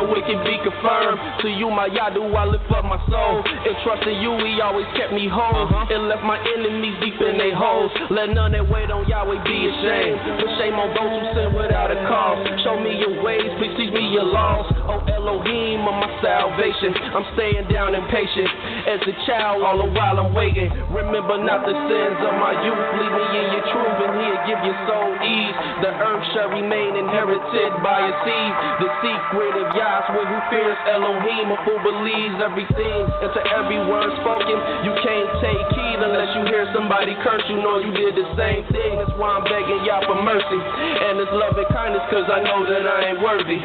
so it can be confirmed. To you, my Yah, do I lift up my soul. And trusting you, he always kept me whole. And left my enemies deep in their holes. Let none that wait on Yahweh be ashamed. Put shame on those who sin without a cause. Show me your ways, please teach me your laws. Oh Elohim of my salvation, I'm staying down and patient. As a child, all the while I'm waiting. Remember not the sins of my youth. Lead me in your truth, and he'll give your soul ease. The earth shall remain inherited by a seed. The secret of Yahweh who fears Elohim, who believes everything. And to every word spoken, you can't take heed unless you hear somebody curse. You know you did the same thing. That's why I'm begging Yah for mercy and His love and kindness, cause I know that I ain't worthy.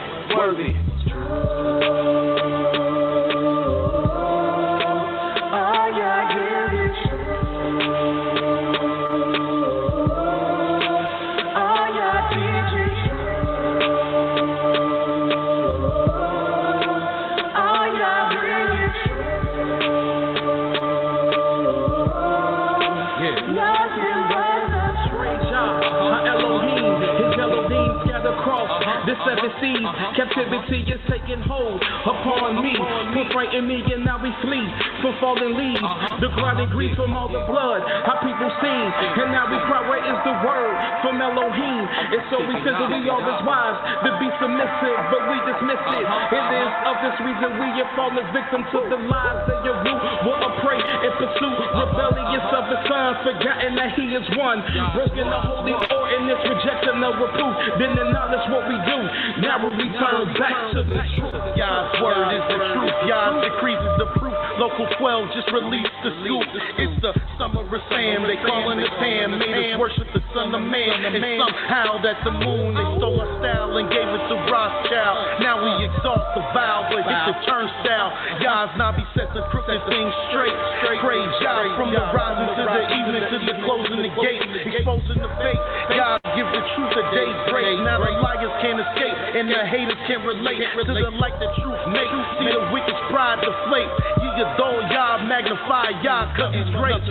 The seven seas, captivity is taking hold upon me. Put frighten me and now we flee from fallen leaves. The ground and grief from all the blood, how people sing. And now we cry, where is the word from Elohim? And so we feel that we are His wives to be submissive, but we dismiss it. It is of this reason we have fallen victim to the lies that your root will prey and pursue. Rebellious of the Son, forgotten that He is one. Broken the holy ordinance, rejection of reproof. Then acknowledge what we do. Now we return back to the truth. Yah's word is the truth. Yah's decrees is the proof. Local 12 just released the scoop. It's the summer of Sam. They calling it Pam. Made us worship the Son of Man. And somehow that the moon, they stole our style and gave it to Rothschild. Now we exalt the vow, but hit the turnstile. Yah's now be set to crooked things straight. Praise Yah from the rising to the evening to the closing the gate. Exposing the fake. Yah give the truth a daybreak. Now the liars can't escape and the haters can't relate to the light the truth makes. See the wicked's pride deflate. You adore Yah, magnify Yah, cause He's great.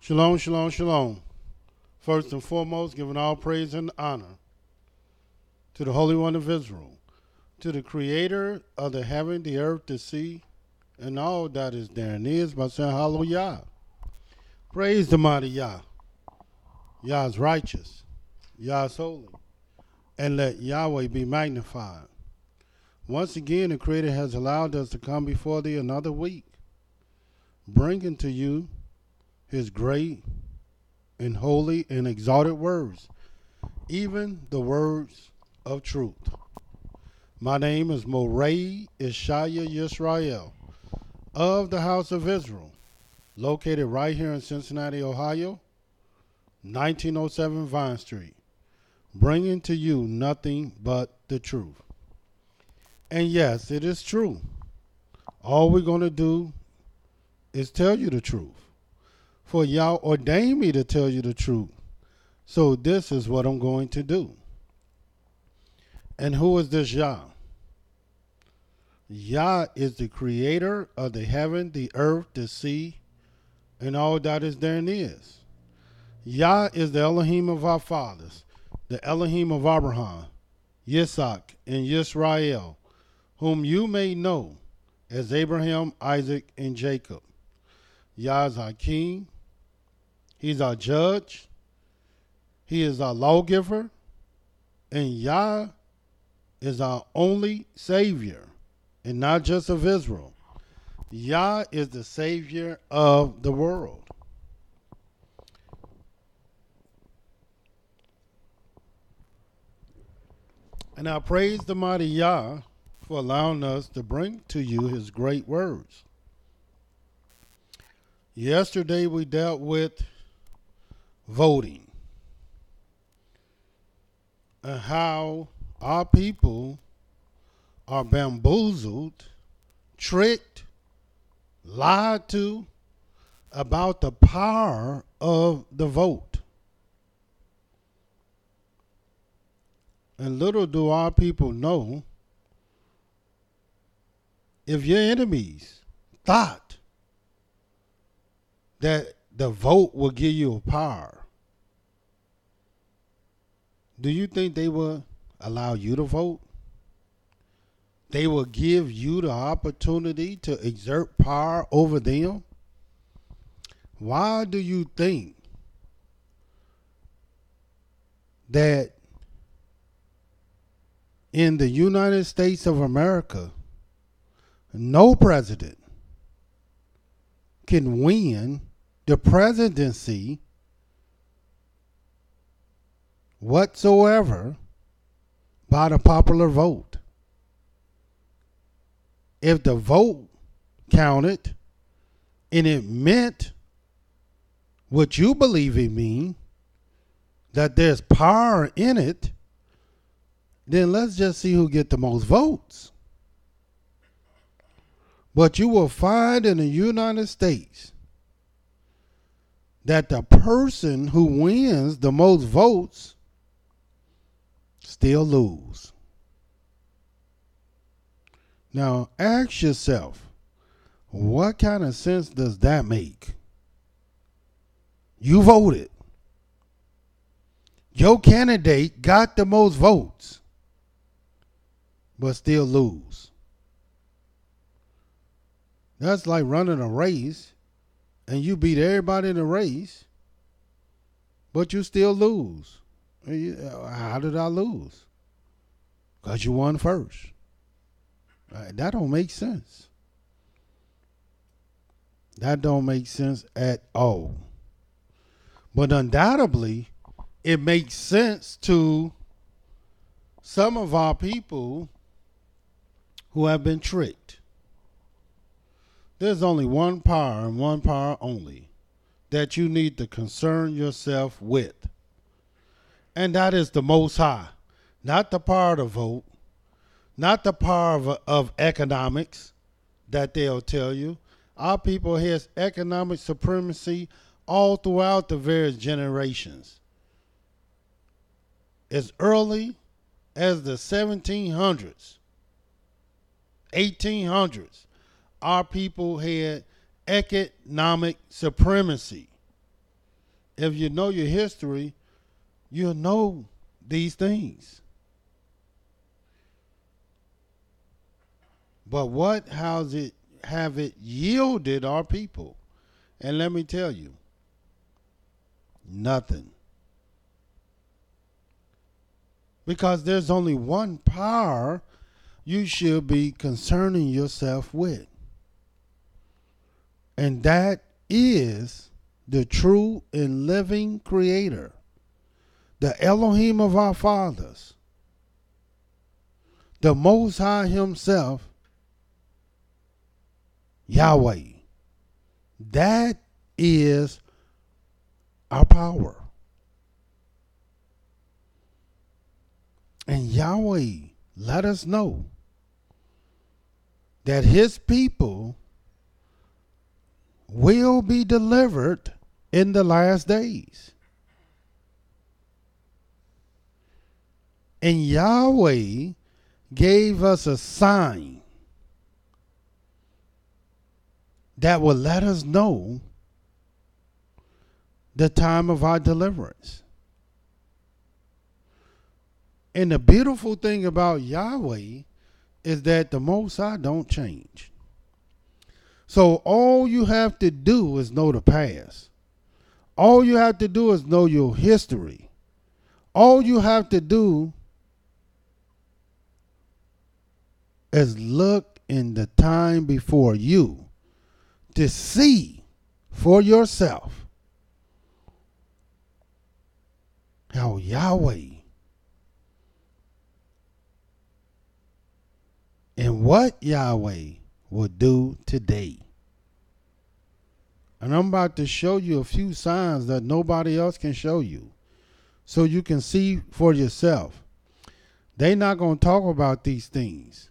Shalom, shalom, shalom. First and foremost, giving all praise and honor to the Holy One of Israel, to the Creator of the heaven, the earth, the sea, and all that is therein is, by saying hallelujah. Praise the mighty Yah. Yah is righteous. Yah is holy. And let Yahweh be magnified. Once again, the Creator has allowed us to come before thee another week, bringing to you His great and holy and exalted words, even the words of truth. My name is Mowreh IshiYAH Yisrael of the house of Israel, located right here in Cincinnati, Ohio, 1907 Vine Street, bringing to you nothing but the truth. And yes, it is true. All we're going to do is tell you the truth. For Yah ordained me to tell you the truth. So this is what I'm going to do. And who is this Yah? Yah is the creator of the heaven, the earth, the sea, and all that is therein is. Yah is the Elohim of our fathers, the Elohim of Abraham, Yitzhak, and YIsraEL, whom you may know as Abraham, Isaac, and Jacob. Yah is our king. He's our judge. He is our lawgiver. And Yah is our only Savior, and not just of Israel. Yah is the Savior of the world. And I praise the mighty Yah for allowing us to bring to you his great words. Yesterday we dealt with voting and how our people are bamboozled, tricked, lied to about the power of the vote. And little do our people know, if your enemies thought that the vote will give you a power, do you think they will allow you to vote? They will give you the opportunity to exert power over them? Why do you think that in the United States of America, no president can win the presidency whatsoever by the popular vote? If the vote counted and it meant what you believe it means, that there's power in it, then let's just see who get the most votes. But you will find in the United States that the person who wins the most votes still lose. Now ask yourself, what kind of sense does that make? You voted. Your candidate got the most votes, but still lose. That's like running a race and you beat everybody in the race, but you still lose. How did I lose? Because you won first. That don't make sense. That don't make sense at all. But undoubtedly, it makes sense to some of our people who have been tricked. There's only one power and one power only that you need to concern yourself with. And that is the Most High. Not the power to vote. Not the power of economics that they'll tell you. Our people has economic supremacy all throughout the various generations. As early as the 1700s, 1800s, our people had economic supremacy. If you know your history, you'll know these things. But what have it yielded our people? And let me tell you, nothing. Because there's only one power you should be concerning yourself with. And that is the true and living Creator, the Elohim of our fathers, the Most High Himself, Yahweh. That is our power. And Yahweh let us know that His people will be delivered in the last days. And Yahweh gave us a sign that will let us know the time of our deliverance. And the beautiful thing about Yahweh is that the Most High don't change. So all you have to do is know the past. All you have to do is know your history. All you have to do is look in the time before you to see for yourself how Yahweh and what Yahweh will do today. And I'm about to show you a few signs that nobody else can show you, so you can see for yourself. They're not going to talk about these things,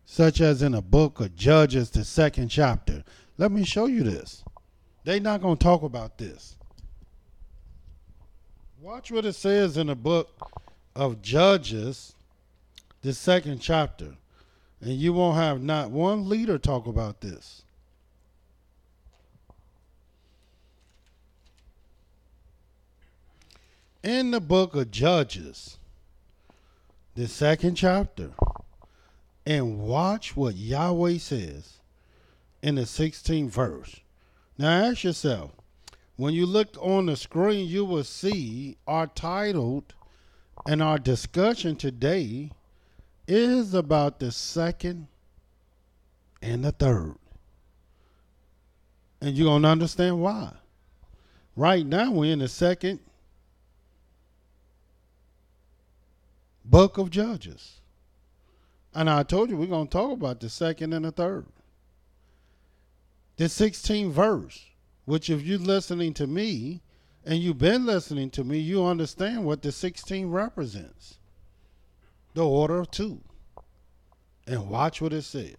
such as in the book of Judges, the 2nd chapter. Let me show you this. They're not going to talk about this. Watch what it says in the book of Judges, the 2nd chapter. And you won't have not one leader talk about this. In the book of Judges, the 2nd chapter, and watch what Yahweh says in the 16th verse. Now ask yourself, when you look on the screen, you will see our title and our discussion today is about the 2nd and the 3rd. And you're going to understand why. Right now, we're in the 2nd book of Judges. And I told you we're going to talk about the 2nd and the 3rd. The 16th verse, which if you're listening to me, and you've been listening to me, you understand what the 16 represents. The order of 2. And watch what it says.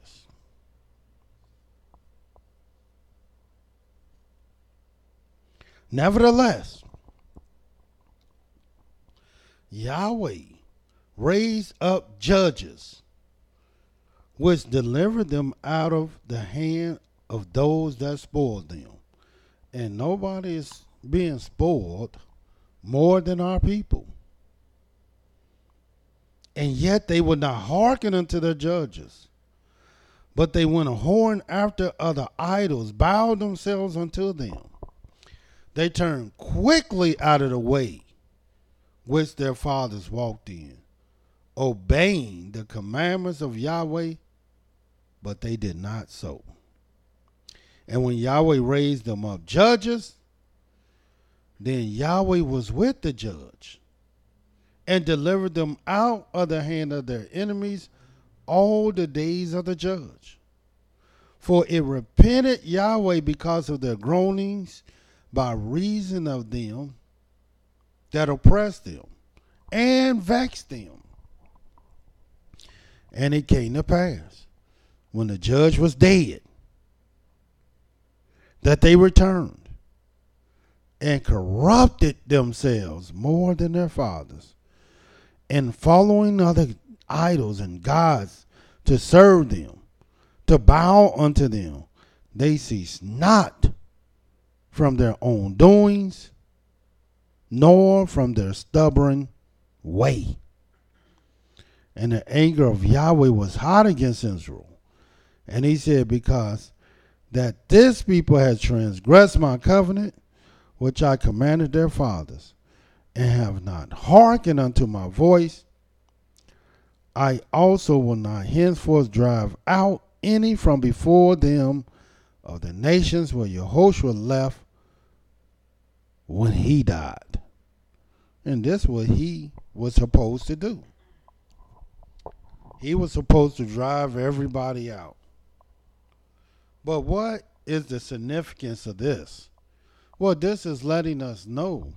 Nevertheless, Yahweh raised up judges, which delivered them out of the hand of those that spoiled them. And nobody is being spoiled more than our people. And yet they would not hearken unto their judges, but they went a whoring after other idols, bowed themselves unto them. They turned quickly out of the way which their fathers walked in, obeying the commandments of Yahweh, but they did not so. And when Yahweh raised them up judges, then Yahweh was with the judge and delivered them out of the hand of their enemies all the days of the judge. For it repented Yahweh because of their groanings by reason of them that oppressed them and vexed them. And it came to pass, when the judge was dead, that they returned and corrupted themselves more than their fathers, and following other idols and gods to serve them, to bow unto them. They ceased not from their own doings, nor from their stubborn way. And the anger of Yahweh was hot against Israel. And he said, because that this people has transgressed my covenant, which I commanded their fathers, and have not hearkened unto my voice, I also will not henceforth drive out any from before them of the nations where Yehoshua left when he died. And this is what he was supposed to do. He was supposed to drive everybody out. But what is the significance of this? Well, this is letting us know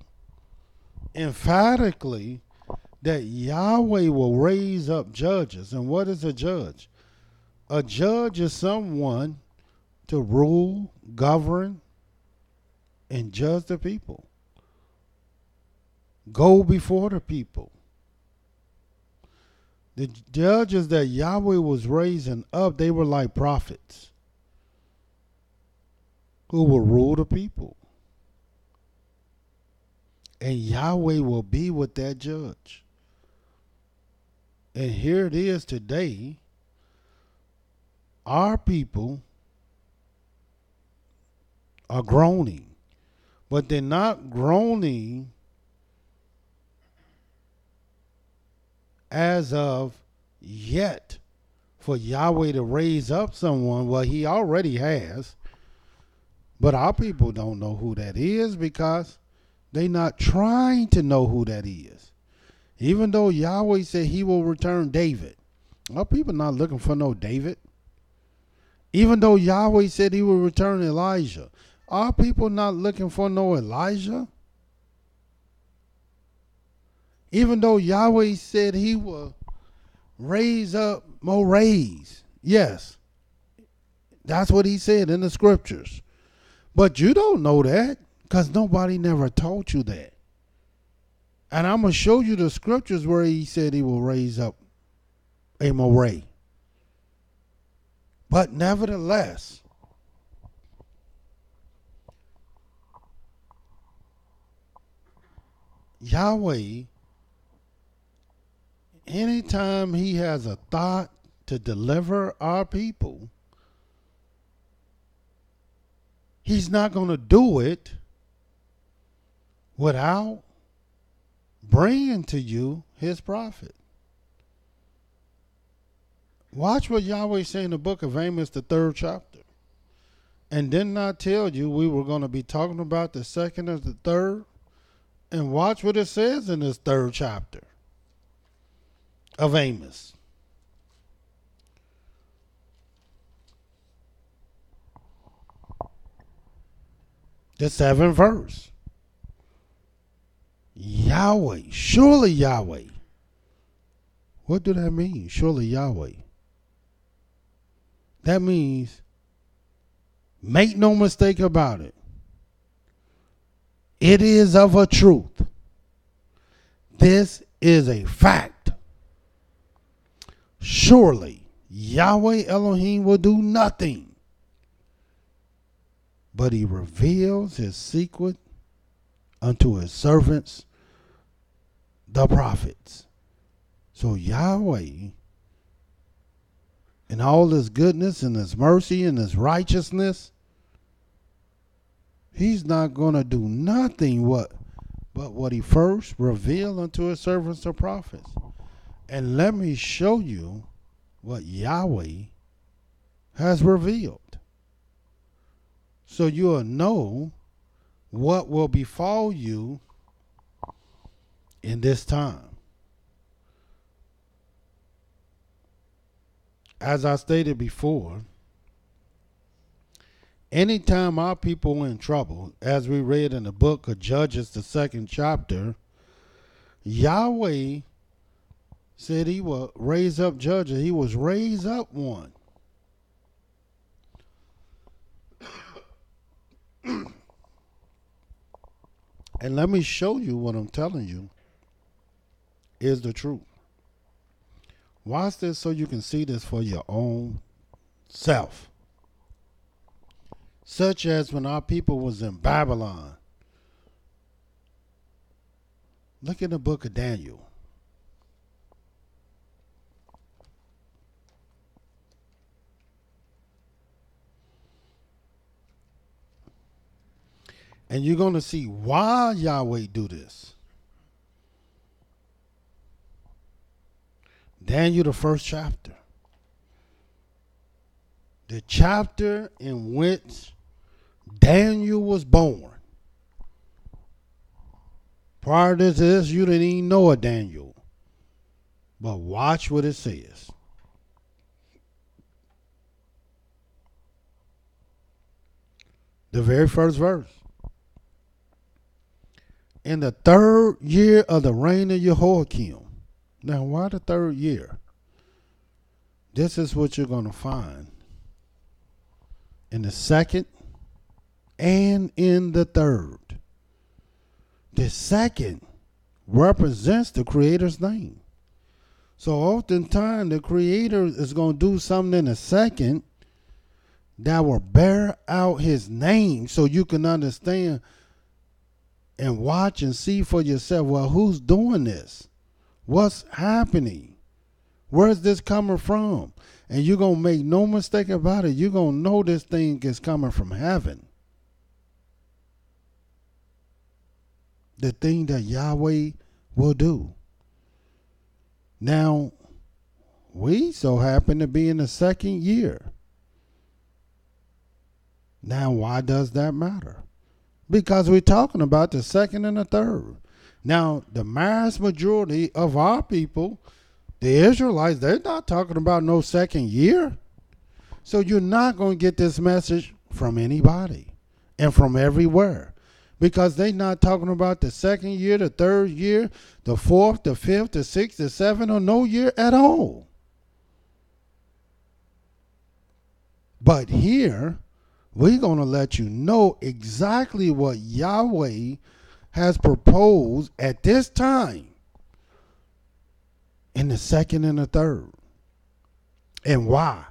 emphatically that Yahweh will raise up judges. And what is a judge? A judge is someone to rule, govern, and judge the people. Go before the people. The judges that Yahweh was raising up, they were like prophets who will rule the people. And Yahweh will be with that judge. And here it is today. Our people are groaning, but they're not groaning as of yet for Yahweh to raise up someone. Well, he already has, but our people don't know who that is because they're not trying to know who that is. Even though Yahweh said he will return David, our people not looking for no David. Even though Yahweh said he will return Elijah, our people not looking for no Elijah. Even though Yahweh said he will raise up Mowrehs. Yes, that's what he said in the scriptures. But you don't know that because nobody never taught you that. And I'm going to show you the scriptures where he said he will raise up a Mowreh. But nevertheless, Yahweh, anytime he has a thought to deliver our people, he's not going to do it without bringing to you his prophet. Watch what Yahweh say in the book of Amos, the 3rd chapter. And didn't I tell you we were going to be talking about the 2nd and the 3rd? And watch what it says in this 3rd chapter of Amos. The 7th verse. Yahweh, surely Yahweh. What do that mean? Surely Yahweh. That means, make no mistake about it, it is of a truth. This is a fact. Surely Yahweh Elohim will do nothing, but he reveals his secret unto his servants, the prophets. So Yahweh, in all his goodness and his mercy and his righteousness, he's not going to do nothing but what he first revealed unto his servants, the prophets. And let me show you what Yahweh has revealed, so you'll know what will befall you in this time. As I stated before, anytime our people are in trouble, as we read in the book of Judges, the 2nd chapter, Yahweh said he will raise up judges. He was raised up one. And let me show you what I'm telling you is the truth. Watch this so you can see this for your own self. Such as when our people was in Babylon. Look in the book of Daniel. And you're going to see why Yahweh do this. Daniel, the 1st chapter. The chapter in which Daniel was born. Prior to this, you didn't even know a Daniel. But watch what it says. The very first verse. In the 3rd year of the reign of Jehoiakim. Now, why the 3rd year? This is what you're going to find in the 2nd and in the 3rd. The 2nd represents the Creator's name. So oftentimes the Creator is going to do something in the 2nd that will bear out his name, so you can understand and watch and see for yourself, well, who's doing this? What's happening? Where's this coming from? And you're going to make no mistake about it. You're going to know this thing is coming from heaven. The thing that Yahweh will do. Now, we so happen to be in the second year. Now, why does that matter? Because we're talking about the second and the third. Now, the mass majority of our people, the Israelites, they're not talking about no second year. So you're not going to get this message from anybody and from everywhere. Because they're not talking about the second year, the third year, the fourth, the fifth, the sixth, the seventh, or no year at all. But here, we're going to let you know exactly what Yahweh has proposed at this time in the second and the third. And why?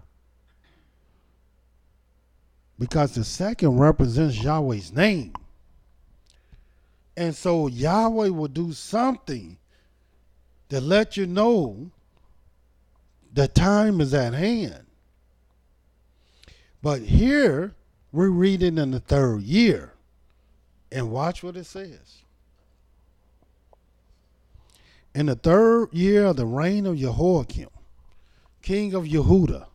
Because the second represents Yahweh's name. And so Yahweh will do something to let you know the time is at hand. But here, we're reading in the third year. And watch what it says. In the third year of the reign of Jehoiakim, king of Yehudah,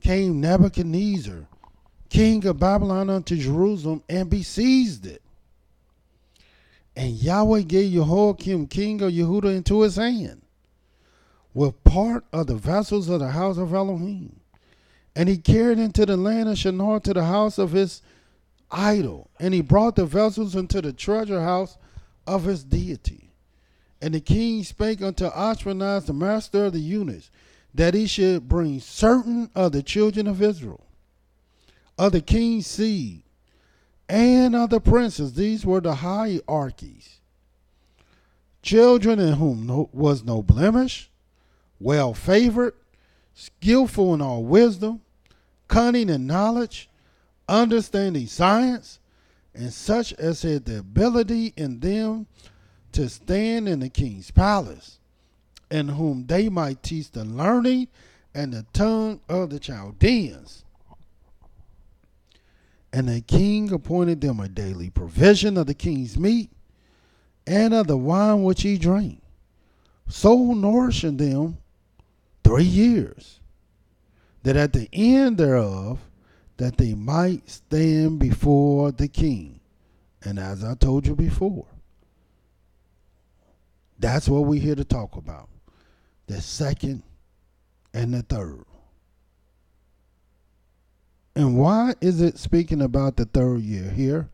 came Nebuchadnezzar, king of Babylon, unto Jerusalem, and besieged it. And Yahweh gave Jehoiakim, king of Yehudah, into his hand, with part of the vessels of the house of Elohim. And he carried into the land of Shinar to the house of his idol. And he brought the vessels into the treasure house of his deity. And the king spake unto Ashpenaz, the master of the eunuchs, that he should bring certain of the children of Israel, of the king's seed, and of the princes. These were the hierarchies. Children in whom was no blemish, well favored, skillful in all wisdom, cunning in knowledge, understanding science, and such as had the ability in them to stand in the king's palace, in whom they might teach the learning and the tongue of the Chaldeans. And the king appointed them a daily provision of the king's meat and of the wine which he drank, so nourishing them 3 years, that at the end thereof, that they might stand before the king. And as I told you before, that's what we're here to talk about. The second and the third. And why is it speaking about the third year here?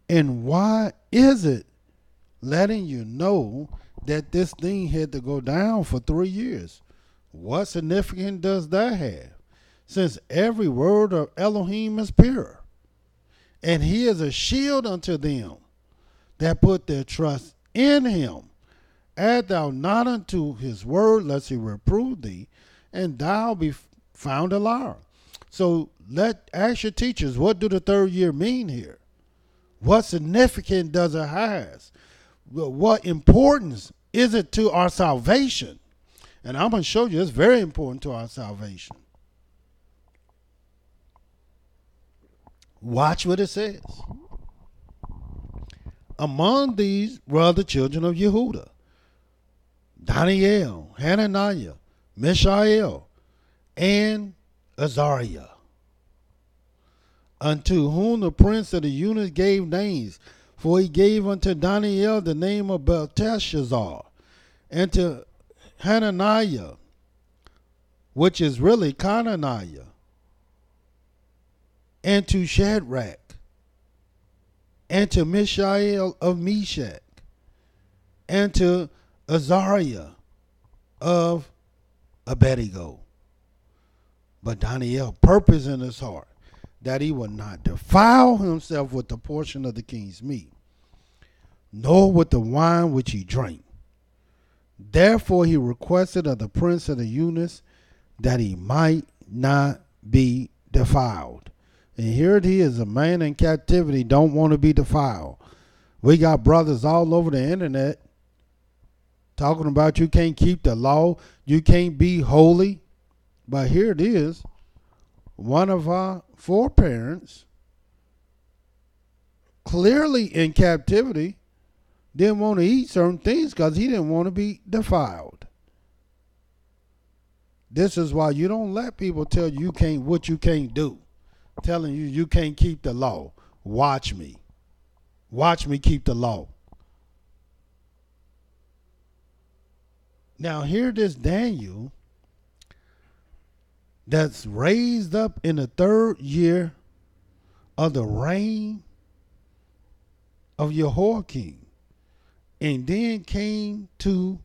And why is it letting you know that this thing had to go down for 3 years? What significance does that have? Since every word of Elohim is pure, and he is a shield unto them that put their trust in him. Add thou not unto his word, lest he reprove thee, and thou be found a liar. So ask your teachers, what do the third year mean here? What significance does it have? What importance is it to our salvation? And I'm going to show you it's very important to our salvation. Watch what it says. Among these were the children of Yehudah, Daniel, Hananiah, Mishael, and Azariah, unto whom the prince of the eunuchs gave names. For he gave unto Daniel the name of Belteshazzar, and to Hananiah, which is really Conaniah, and to Shadrach, and to Mishael of Meshach, and to Azariah of Abednego. But Daniel purposed in his heart that he would not defile himself with the portion of the king's meat, nor with the wine which he drank. Therefore he requested of the prince of the eunuchs that he might not be defiled. And here it is, a man in captivity don't want to be defiled. We got brothers all over the internet talking about you can't keep the law, you can't be holy. But here it is. One of our foreparents, clearly in captivity, didn't want to eat certain things because he didn't want to be defiled. This is why you don't let people tell you can't what you can't do. Telling you can't keep the law. Watch me. Watch me keep the law. Now here this Daniel that's raised up in the 3rd year of the reign of Jehoiakim, and then came to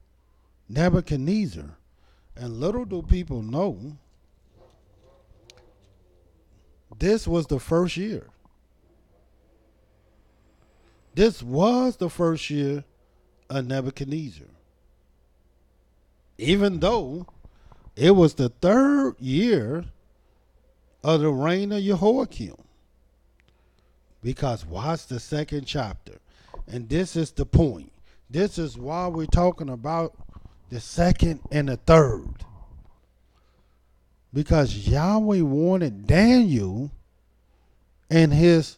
Nebuchadnezzar. And little do people know, this was the 1st year. This was the 1st year of Nebuchadnezzar. Even though it was the 3rd year of the reign of Jehoiakim. Because watch the 2nd chapter. And this is the point. This is why we're talking about the 2nd and the 3rd. Because Yahweh wanted Daniel and his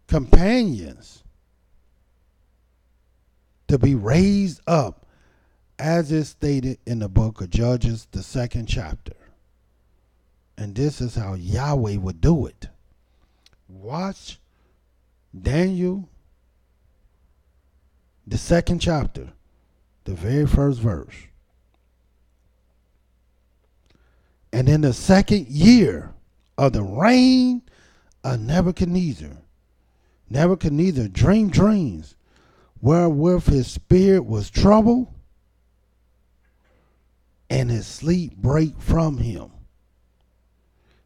companions to be raised up, as is stated in the book of Judges, the 2nd chapter. And this is how Yahweh would do it. Watch Daniel, the 2nd chapter, the very 1st verse. And in the 2nd year of the reign of Nebuchadnezzar, Nebuchadnezzar dreamed dreams wherewith his spirit was troubled, and his sleep brake from him.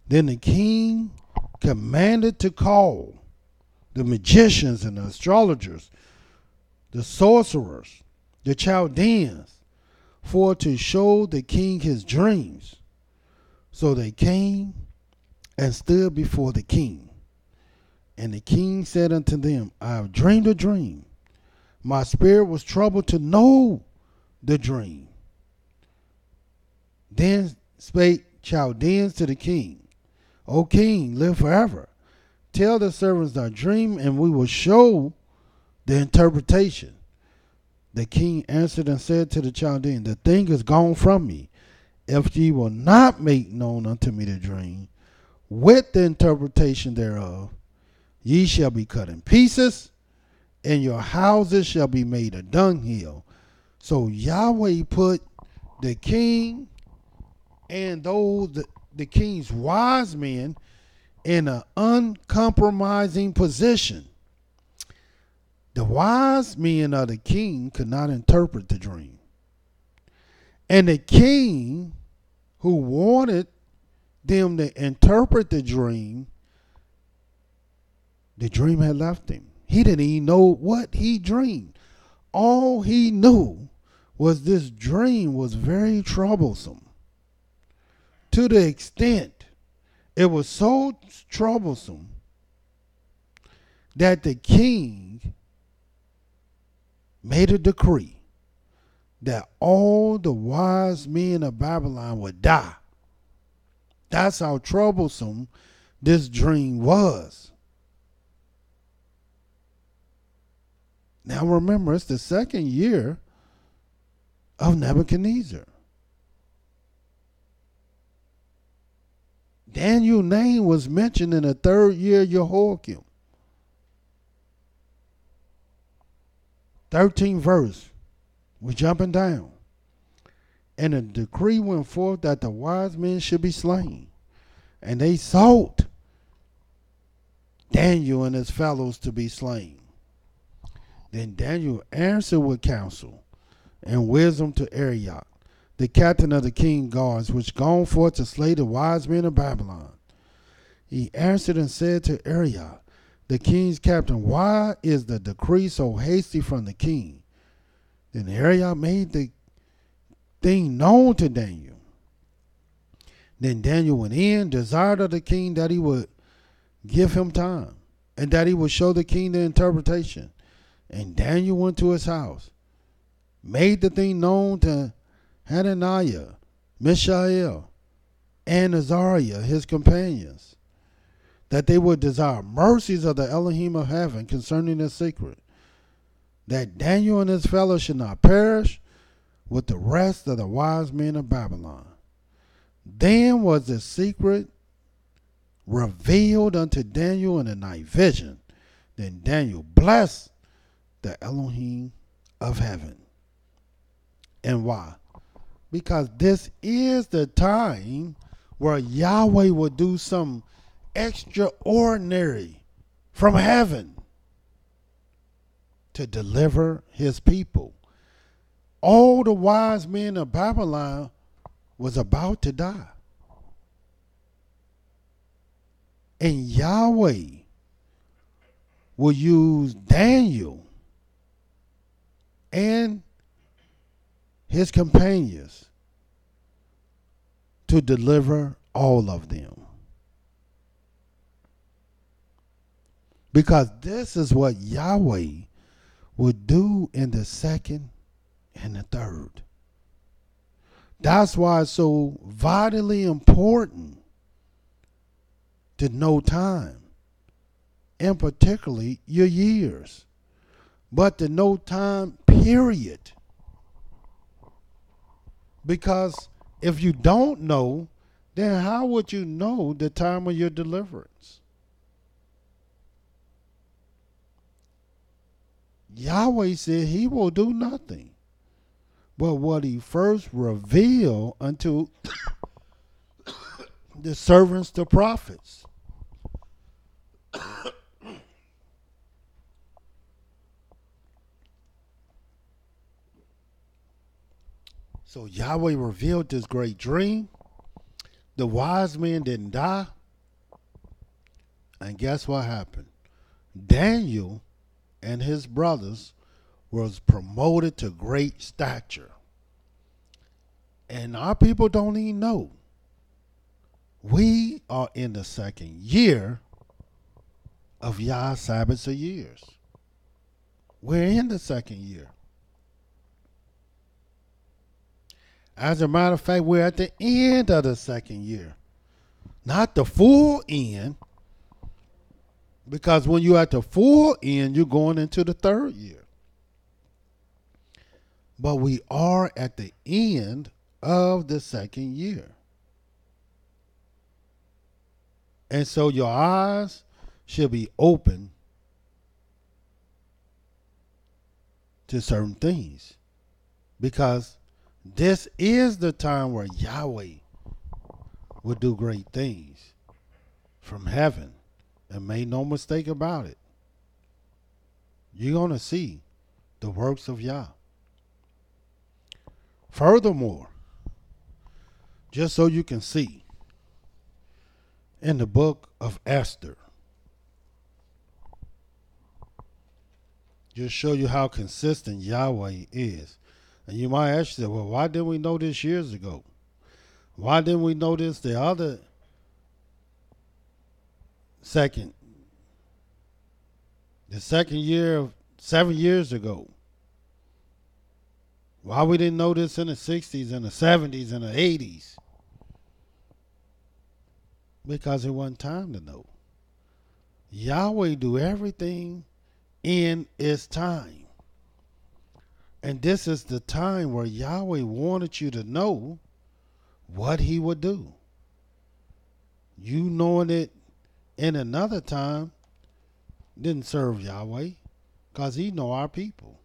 Then the king commanded to call the magicians and the astrologers, the sorcerers, the Chaldeans, for to show the king his dreams. So they came and stood before the king. And the king said unto them, I have dreamed a dream. My spirit was troubled to know the dream. Then spake Chaldeans to the king, O king, live forever. Tell the servants thy dream, and we will show the interpretation. The king answered and said to the Chaldean, the thing is gone from me. If ye will not make known unto me the dream, with the interpretation thereof, ye shall be cut in pieces, and your houses shall be made a dunghill. So Yahweh put the king and those the king's wise men in an uncompromising position. The wise men of the king could not interpret the dream. And the king, who wanted them to interpret the dream had left him. He didn't even know what he dreamed. All he knew was this dream was very troublesome. To the extent it was so troublesome that the king made a decree that all the wise men of Babylon would die. That's how troublesome this dream was. Now remember, it's the 2nd year of Nebuchadnezzar. Daniel's name was mentioned in the 3rd year of Jehoiakim. 13th verse. We're jumping down. And a decree went forth that the wise men should be slain. And they sought Daniel and his fellows to be slain. Then Daniel answered with counsel and wisdom to Arioch, the captain of the king's guards, which gone forth to slay the wise men of Babylon. He answered and said to Arioch, the king's captain, why is the decree so hasty from the king? Then Arioch made the thing known to Daniel. Then Daniel went in, desired of the king that he would give him time, and that he would show the king the interpretation. And Daniel went to his house, made the thing known to Hananiah, Mishael, and Azariah, his companions, that they would desire mercies of the Elohim of heaven concerning the secret, that Daniel and his fellows should not perish with the rest of the wise men of Babylon. Then was the secret revealed unto Daniel in a night vision. Then Daniel blessed the Elohim of heaven. And why? Because this is the time where Yahweh will do some extraordinary from heaven to deliver his people. All the wise men of Babylon was about to die. And Yahweh will use Daniel and his companions to deliver all of them. Because this is what Yahweh will do in the second and the third. That's why it's so vitally important to know time, and particularly your years, but to know time, period. Because if you don't know, then how would you know the time of your deliverance? Yahweh said he will do nothing but what he first revealed unto the servants, the prophets. So Yahweh revealed this great dream. The wise men didn't die. And guess what happened? Daniel and his brothers was promoted to great stature. And our people don't even know. We are in the second year of YAH's Sabbath of years. We're in the second year. As a matter of fact, we're at the end of the second year. Not the full end. Because when you're at the full end, you're going into the third year. But we are at the end of the second year. And so your eyes should be open to certain things. Because this is the time where Yahweh will do great things from heaven. And make no mistake about it. You're going to see the works of Yah. Furthermore, just so you can see, in the book of Esther, just show you how consistent Yahweh is. And you might ask yourself, well, why didn't we know this years ago? Why didn't we know this the other second year of 7 years ago? Why we didn't know this in the 60s and the 70s and the 80s? Because it wasn't time to know. Yahweh do everything in its time. And this is the time where Yahweh wanted you to know what he would do. You knowing it in another time didn't serve Yahweh, because he know our people.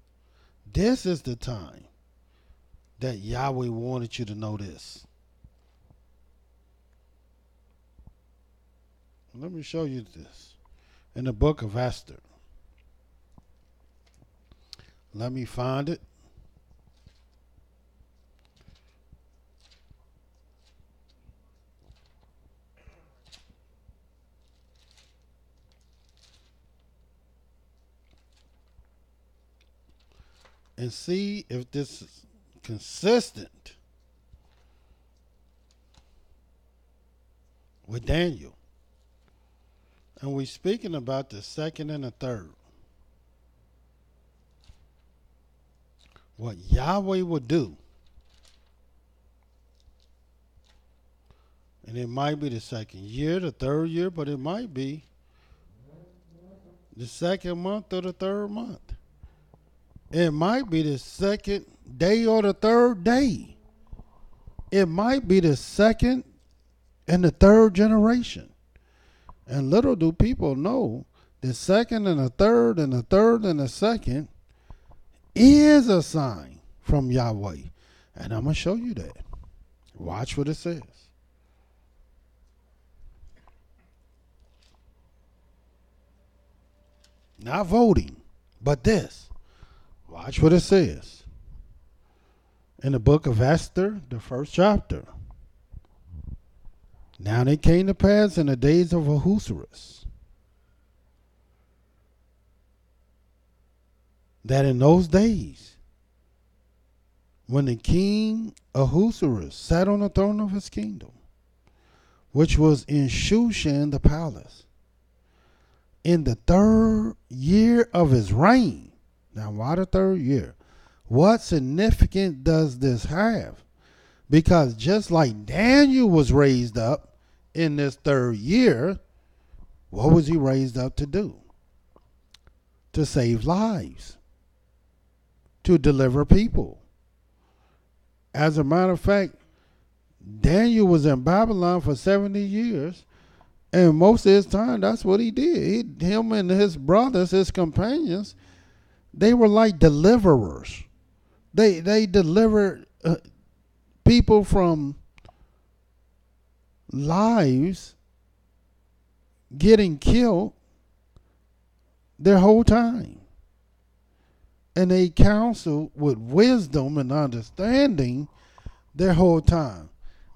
This is the time that Yahweh wanted you to know this. Let me show you this in the book of Esther. Let me find it. And see if this is consistent with Daniel. And we're speaking about the second and the third. what Yahweh would do. And it might be the second year, the third year, but it might be the second month or the third month. It might be the second day or the third day. It might be the second and the third generation. And little do people know the second and the third and the third and the second is a sign from Yahweh. And I'm going to show you that. Watch what it says. Not voting, but this. Watch what it says. In the book of Esther, the first chapter. Now it came to pass in the days of Ahasuerus that in those days, when the king Ahasuerus sat on the throne of his kingdom, which was in Shushan the palace, in the third year of his reign. Now, why the third year? What significance does this have? Because just like Daniel was raised up in this third year, what was he raised up to do? To save lives, to deliver people. As a matter of fact, Daniel was in Babylon for 70 years. And most of his time, that's what he did. Him and his brothers, his companions, they were like deliverers. They delivered people from lives getting killed their whole time. And they counseled with wisdom and understanding their whole time.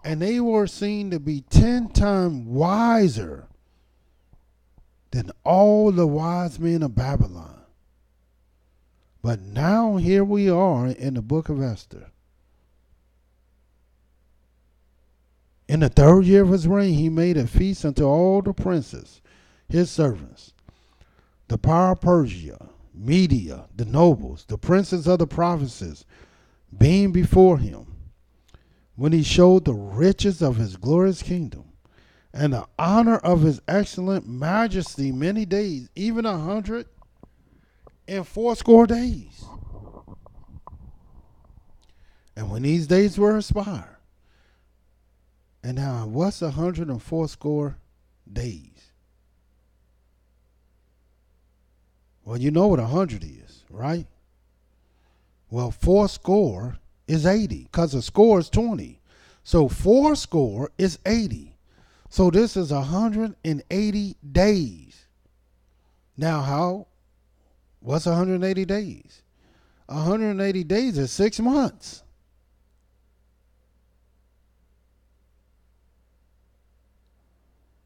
And they were seen to be 10 times wiser than all the wise men of Babylon. But now here we are in the book of Esther. In the third year of his reign, he made a feast unto all the princes, his servants, the power of Persia, Media, the nobles, the princes of the provinces, being before him, when he showed the riches of his glorious kingdom and the honor of his excellent majesty many days, even 180 days. And when these days were expired, and now what's 180 days? Well, you know what 100 is, right? Well, 80 is 80, because a score is 20. So 80 is 80. So this is 180 days. Now what's 180 days? 180 days is 6 months.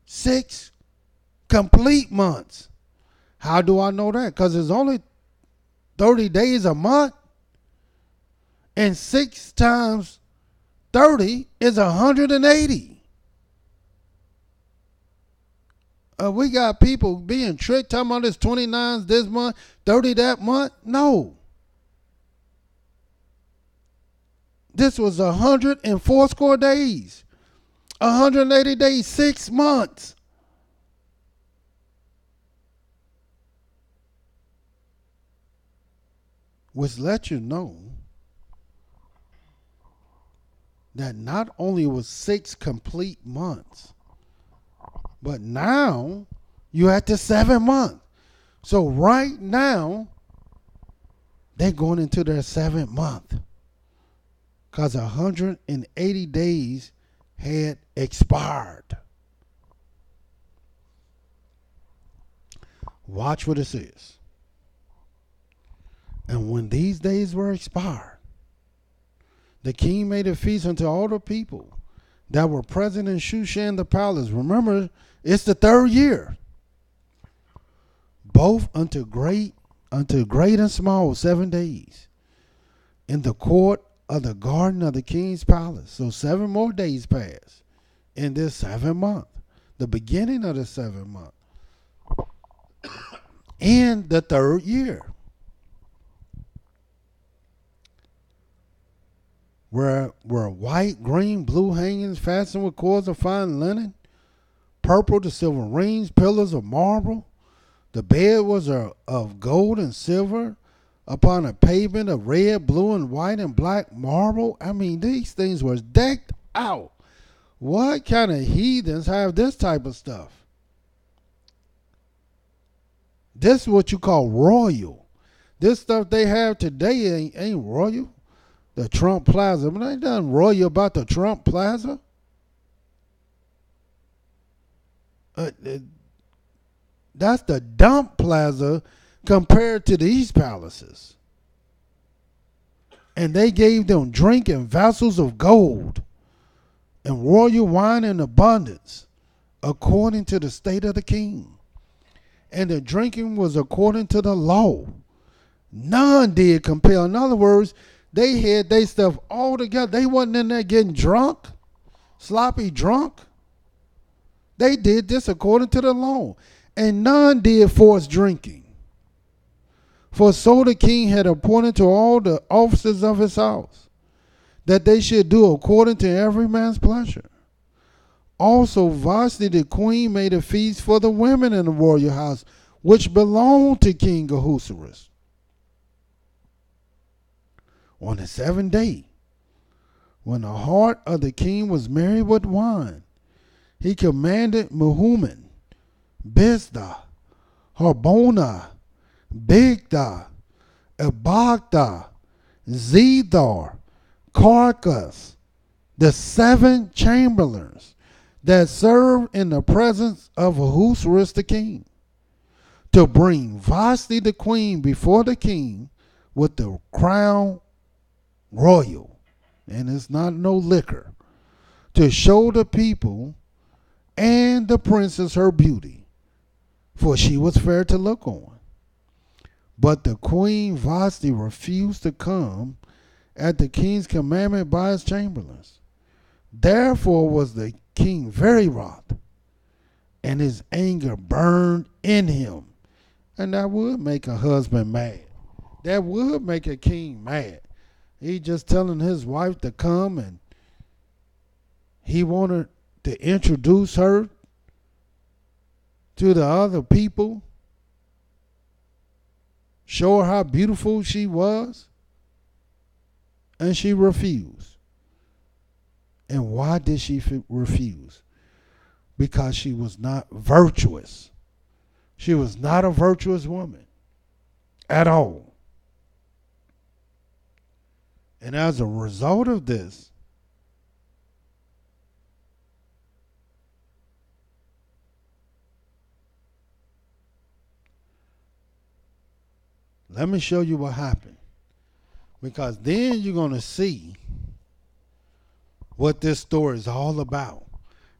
Six complete months. How do I know that? Because it's only 30 days a month. And 6 times 30 is 180. We got people being tricked, talking about this 29 this month, 30 that month. No. This was 180 days. 180 days, 6 months. Which lets you know that not only was 6 complete months, but now you're at the 7th month. So right now, they're going into their 7th month because 180 days had expired. Watch what it says. And when these days were expired, the king made a feast unto all the people that were present in Shushan the palace. Remember, it's the 3rd year. Both unto great and small, 7 days. In the court of the garden of the king's palace. So 7 more days passed in this 7th month. The beginning of the 7th month. In the 3rd year. were white, green, blue hangings fastened with cords of fine linen, purple to silver rings, pillars of marble. The bed was of gold and silver upon a pavement of red, blue, and white and black marble. I mean, these things were decked out. What kind of heathens have this type of stuff? This is what you call royal. This stuff they have today ain't royal. The Trump Plaza. But ain't nothing royal about the Trump Plaza. That's the dump plaza compared to these palaces. And they gave them drink in vessels of gold and royal wine in abundance, according to the state of the king. And the drinking was according to the law. None did compel. In other words, they had their stuff all together. They wasn't in there getting drunk, sloppy drunk. They did this according to the law. And none did force drinking. For so the king had appointed to all the officers of his house, that they should do according to every man's pleasure. Also Vashti the queen made a feast for the women in the royal house, which belonged to King Ahasuerus. On the 7th day, when the heart of the king was merry with wine, he commanded Mehuman, Biztha, Harbona, Bigtha, Abagtha, Zethar, Carcas, the 7 chamberlains that served in the presence of Ahasuerus the king, to bring Vashti the queen before the king with the crown royal, and it's not no liquor, to show the people and the princess her beauty, for she was fair to look on. But the queen Vashti refused to come at the king's commandment by his chamberlains. Therefore was the king very wroth, and his anger burned in him. And that would make a husband mad. That would make a king mad. He just telling his wife to come, and he wanted to introduce her to the other people, show her how beautiful she was, and she refused. And why did she refuse? Because she was not virtuous. She was not a virtuous woman at all. And as a result of this, let me show you what happened. Because then you're going to see what this story is all about.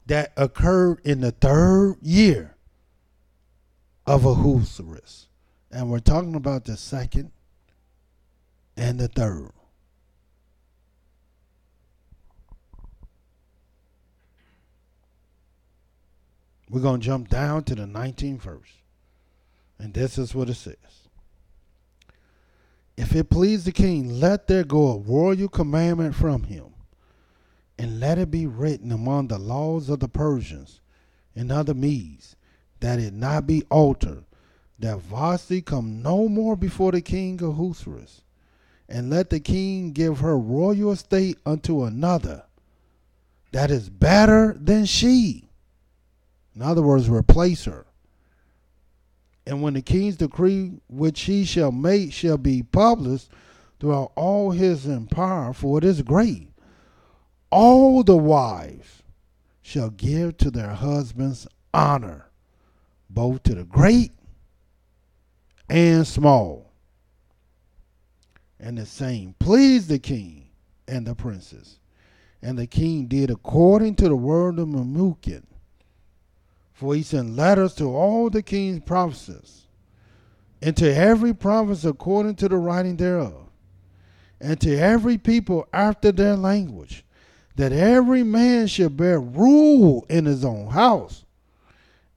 That occurred in the 3rd year of Ahasuerus. And we're talking about the 2nd and the 3rd. We're going to jump down to the 19th verse. And this is what it says. If it please the king, let there go a royal commandment from him, and let it be written among the laws of the Persians and other Medes, that it not be altered, that Vashti come no more before the king Ahasuerus, and let the king give her royal estate unto another that is better than she. In other words, replace her. And when the king's decree which he shall make shall be published throughout all his empire, for it is great, all the wives shall give to their husbands honor, both to the great and small. And the same pleased the king and the princess. And the king did according to the word of Memucan. For he sent letters to all the king's provinces, and to every province according to the writing thereof, and to every people after their language, that every man should bear rule in his own house,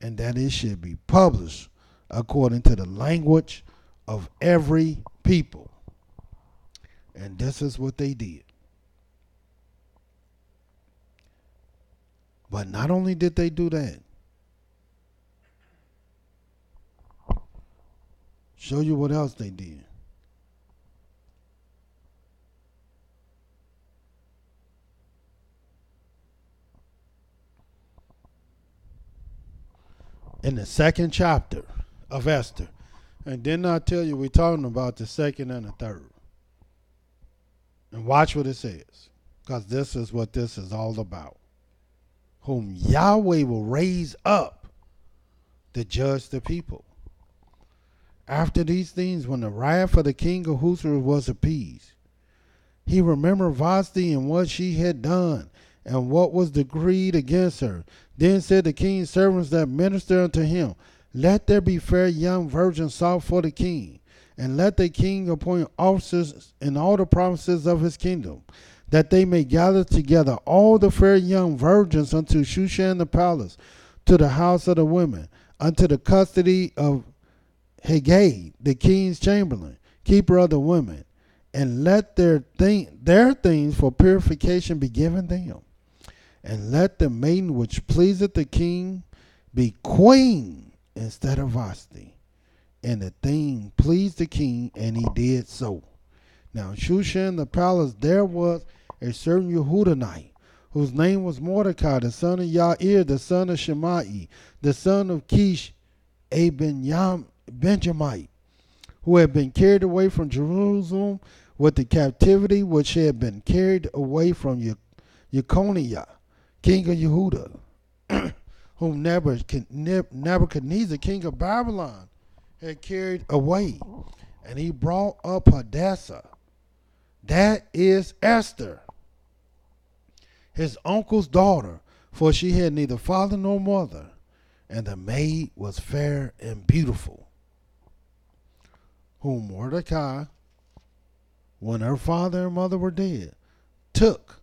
and that it should be published according to the language of every people. And this is what they did. But not only did they do that, show you what else they did. In the second chapter of Esther, and didn't I tell you we're talking about the second and the third? And watch what it says, because this is what this is all about. Whom Yahweh will raise up to judge the people. After these things, when the wrath of the king of Ahasuerus was appeased, he remembered Vashti and what she had done, and what was decreed against her. Then said the king's servants that ministered unto him, let there be fair young virgins sought for the king, and let the king appoint officers in all the provinces of his kingdom, that they may gather together all the fair young virgins unto Shushan the palace, to the house of the women, unto the custody of Haggai, the king's chamberlain, keeper of the women, and let their things for purification be given them. And let the maiden which pleaseth the king be queen instead of Vashti. And the thing pleased the king, and he did so. Now in Shushan the palace there was a certain Yehudahite, whose name was Mordecai, the son of Yair, the son of Shimei, the son of Kish, a Benjamite, who had been carried away from Jerusalem with the captivity which had been carried away from Jeconiah, king of Yehuda, whom Nebuchadnezzar, king of Babylon, had carried away. And he brought up Hadassah, that is Esther, his uncle's daughter, for she had neither father nor mother, and the maid was fair and beautiful, whom Mordecai, when her father and mother were dead, took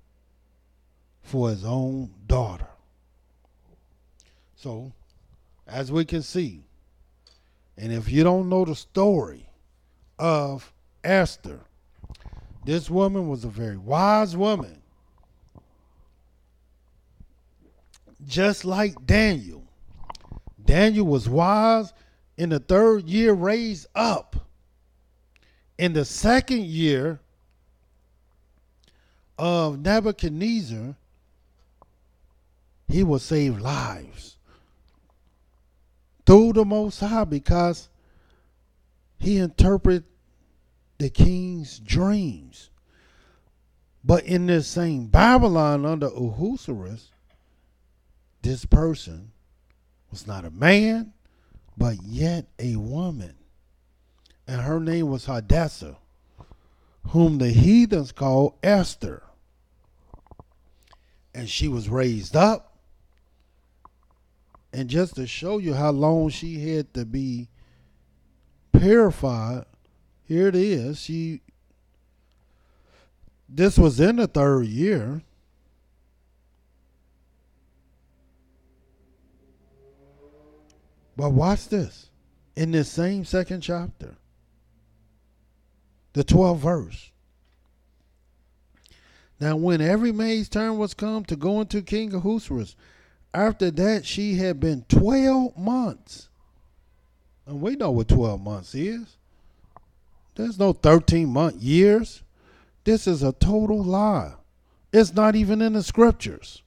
for his own daughter. So, as we can see, and if you don't know the story of Esther, this woman was a very wise woman. Just like Daniel. Daniel was wise in the third year, raised up. In the second year of Nebuchadnezzar, he will save lives through the Most High, because he interpreted the king's dreams. But in this same Babylon under Ahasuerus, this person was not a man, but yet a woman. And her name was Hadassah, whom the heathens called Esther. And she was raised up. And just to show you how long she had to be purified, here it is. This was in the third year. But watch this. In this same second chapter, the 12th verse. Now when every maid's turn was come to go into King Ahasuerus, after that she had been 12 months. And we know what 12 months is. There's no 13-month years. This is a total lie. It's not even in the scriptures.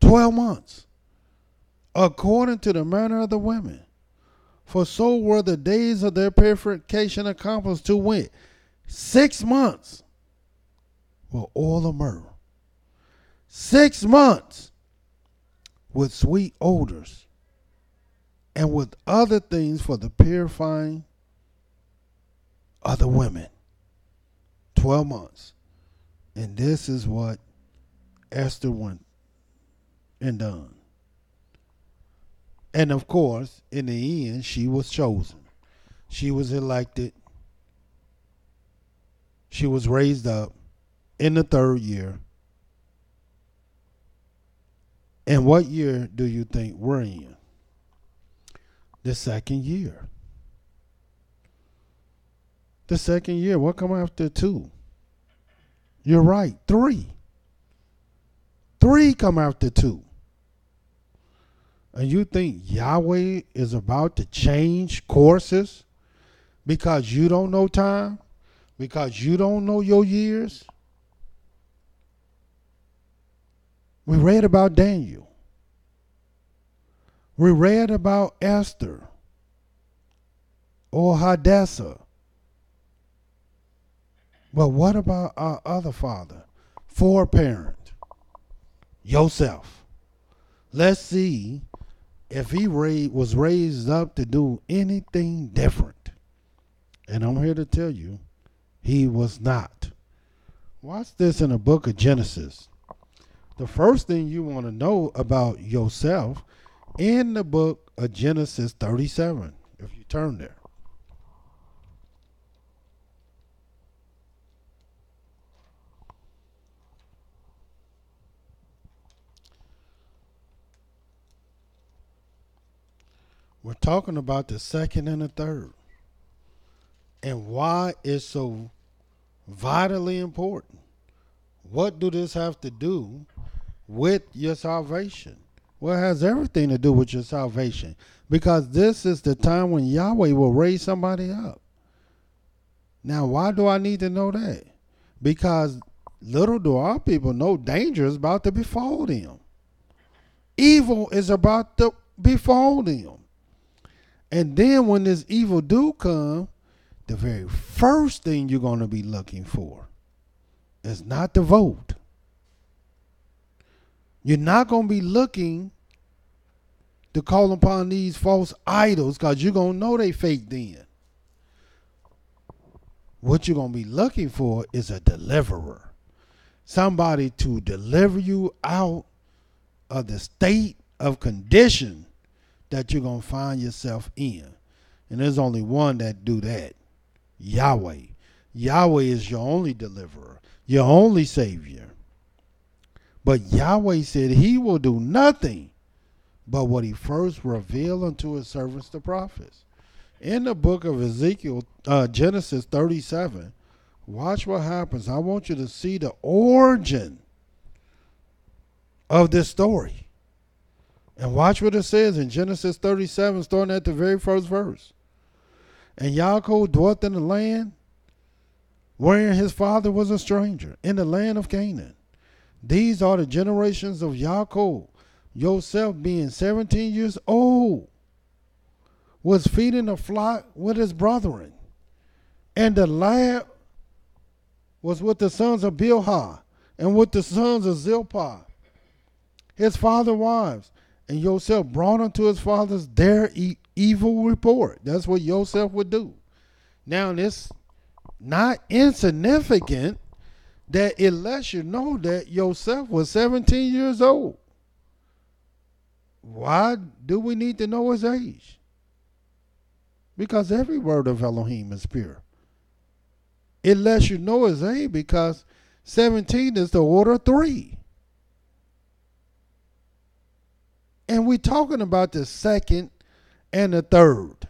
12 months. According to the manner of the women. For so were the days of their purification accomplished, to wit, 6 months with oil of myrrh. 6 months with sweet odors, and with other things for the purifying of the women. 12 months. And this is what Esther went and done. And of course, in the end, she was chosen. She was elected. She was raised up in the third year. And what year do you think we're in? The second year. The second year. What come after 2? You're right, 3. 3 come after 2. And you think Yahweh is about to change courses because you don't know time? Because you don't know your years? We read about Daniel. We read about Esther or Hadassah. But what about our other father, foreparent, Joseph? Let's see if he was raised up to do anything different. And I'm here to tell you, he was not. Watch this in the book of Genesis. The first thing you want to know about yourself in the book of Genesis 37, if you turn there. We're talking about the second and the third and why it's so vitally important. What do this have to do with your salvation? Well, it has everything to do with your salvation, because this is the time when Yahweh will raise somebody up. Now, why do I need to know that? Because little do our people know danger is about to befall them. Evil is about to befall them. And then when this evil do come, the very first thing you're going to be looking for is not to vote. You're not going to be looking to call upon these false idols, because you're going to know they fake then. What you're going to be looking for is a deliverer. Somebody to deliver you out of the state of condition that you're going to find yourself in. And there's only one that do that. Yahweh. Yahweh is your only deliverer, your only savior. But Yahweh said he will do nothing but what he first revealed unto his servants the prophets. In the book of Ezekiel, Genesis 37, watch what happens. I want you to see the origin of this story. And watch what it says in Genesis 37, starting at the very first verse. And Yaakov dwelt in the land wherein his father was a stranger, in the land of Canaan. These are the generations of Yaakov. Yosef, being 17 years old, was feeding a flock with his brethren. And the lad was with the sons of Bilhah and with the sons of Zilpah, his father's wives. And Yosef brought unto his fathers their evil report. That's what Yosef would do. Now, it's not insignificant that it lets you know that Yosef was 17 years old. Why do we need to know his age? Because every word of Elohim is pure. It lets you know his age because 17 is the order 3. And we're talking about the second and the third.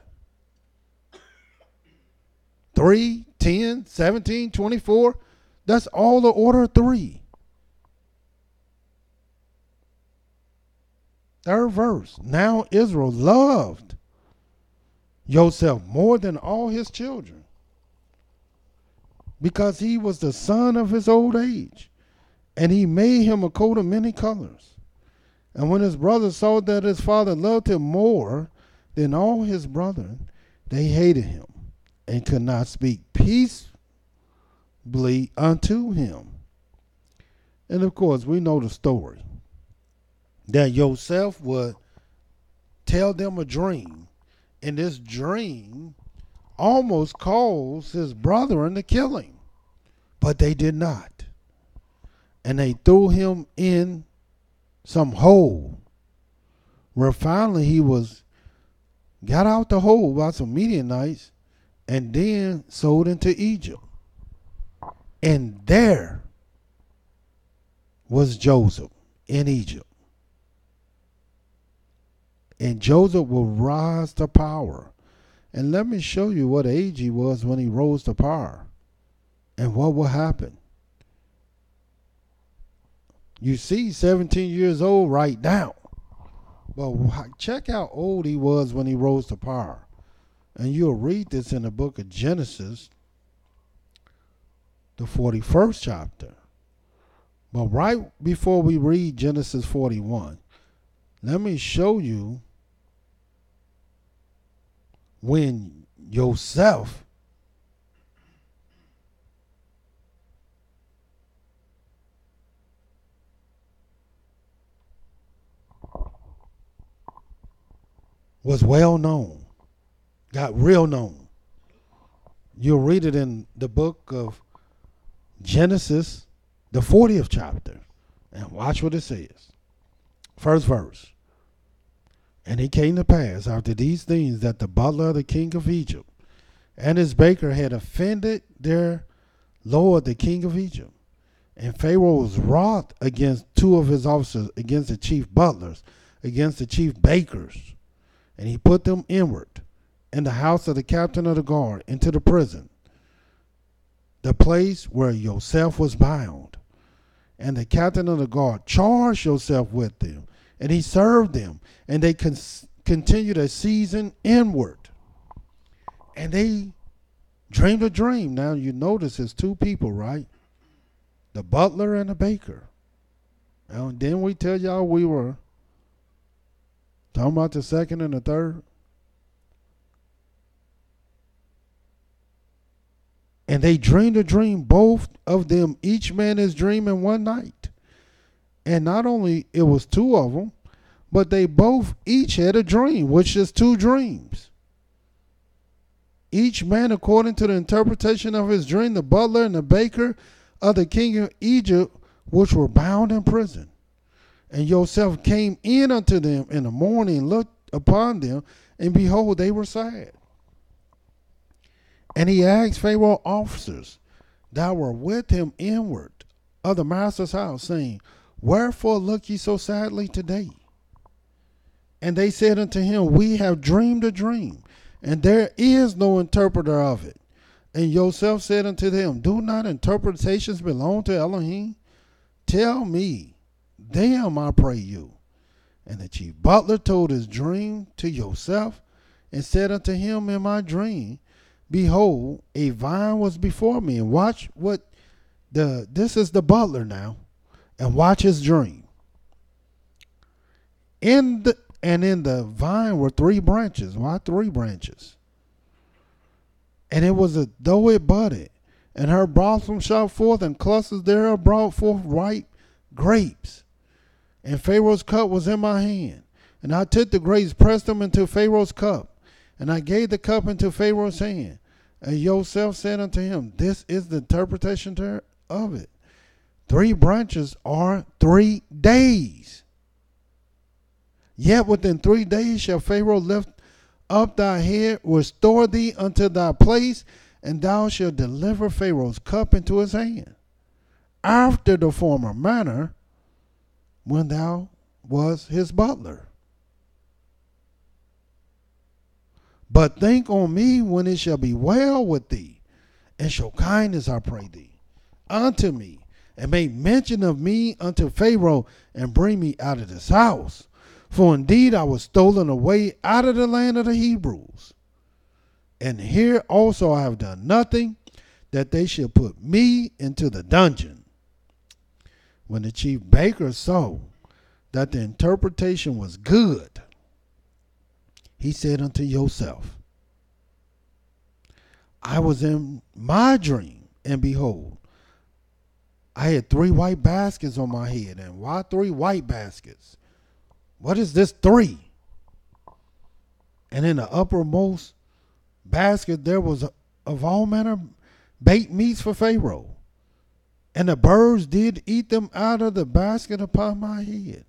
3, 10, 17, 24. That's all the order 3. Third verse. Now Israel loved Joseph more than all his children, because he was the son of his old age, and he made him a coat of many colors. And when his brothers saw that his father loved him more than all his brethren, they hated him and could not speak peaceably unto him. And of course, we know the story that Joseph would tell them a dream, and this dream almost caused his brethren to kill him, but they did not. And they threw him in some hole, where finally he got out the hole by some Midianites and then sold into Egypt. And there was Joseph in Egypt. And Joseph will rise to power. And let me show you what age he was when he rose to power and what will happen. You see 17 years old right now. But check how old he was when he rose to power. And you'll read this in the book of Genesis, the 41st chapter. But right before we read Genesis 41, let me show you when Joseph was well known, got real known. You'll read it in the book of Genesis, the 40th chapter. And watch what it says. First verse. And it came to pass after these things that the butler of the king of Egypt and his baker had offended their lord, the king of Egypt. And Pharaoh was wroth against two of his officers, against the chief butlers, against the chief bakers. And he put them inward in the house of the captain of the guard into the prison, the place where Joseph was bound. And the captain of the guard charged Joseph with them, and he served them, and they continued a season inward. And they dreamed a dream. Now you notice it's two people, right? The butler and the baker. Now, didn't we tell y'all we were talking about the second and the third? And they dreamed a dream, both of them, each man his dream in one night. And not only it was two of them, but they both each had a dream, which is two dreams. Each man according to the interpretation of his dream, the butler and the baker of the king of Egypt, which were bound in prison. And Joseph came in unto them in the morning, looked upon them, and behold, they were sad. And he asked Pharaoh's officers that were with him inward of the master's house, saying, Wherefore look ye so sadly today? And they said unto him, We have dreamed a dream, and there is no interpreter of it. And Joseph said unto them, Do not interpretations belong to Elohim? Tell me them, I pray you. And the chief butler told his dream to Joseph, and said unto him in my dream, Behold, a vine was before me. And watch what this is the butler now. And watch his dream. In the vine were 3 branches. Why 3 branches? And it was though it budded, and her blossoms shot forth, and clusters thereof brought forth ripe grapes. And Pharaoh's cup was in my hand. And I took the grapes, pressed them into Pharaoh's cup, and I gave the cup into Pharaoh's hand. And Joseph said unto him, This is the interpretation of it. 3 branches are 3 days. Yet within 3 days shall Pharaoh lift up thy head, restore thee unto thy place, and thou shalt deliver Pharaoh's cup into his hand, after the former manner, when thou was his butler. But think on me when it shall be well with thee, and show kindness, I pray thee, unto me, and make mention of me unto Pharaoh, and bring me out of this house. For indeed I was stolen away out of the land of the Hebrews. And here also I have done nothing, that they should put me into the dungeon. When the chief baker saw that the interpretation was good, he said unto Joseph, I was in my dream, and behold, I had 3 white baskets on my head. And why 3 white baskets? What is this 3? And in the uppermost basket there was of all manner baked meats for Pharaoh. And the birds did eat them out of the basket upon my head.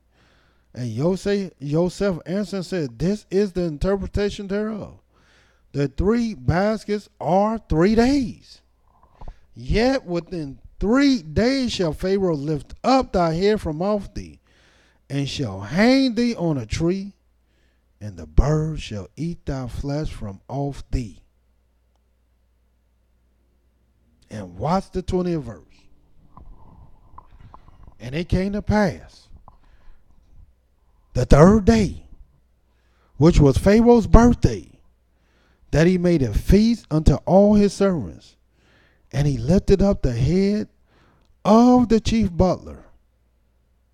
And Joseph answered and said, This is the interpretation thereof. The 3 baskets are 3 days. Yet within 3 days shall Pharaoh lift up thy head from off thee, and shall hang thee on a tree, and the birds shall eat thy flesh from off thee. And watch the 20th verse. And it came to pass the third day, which was Pharaoh's birthday, that he made a feast unto all his servants. And he lifted up the head of the chief butler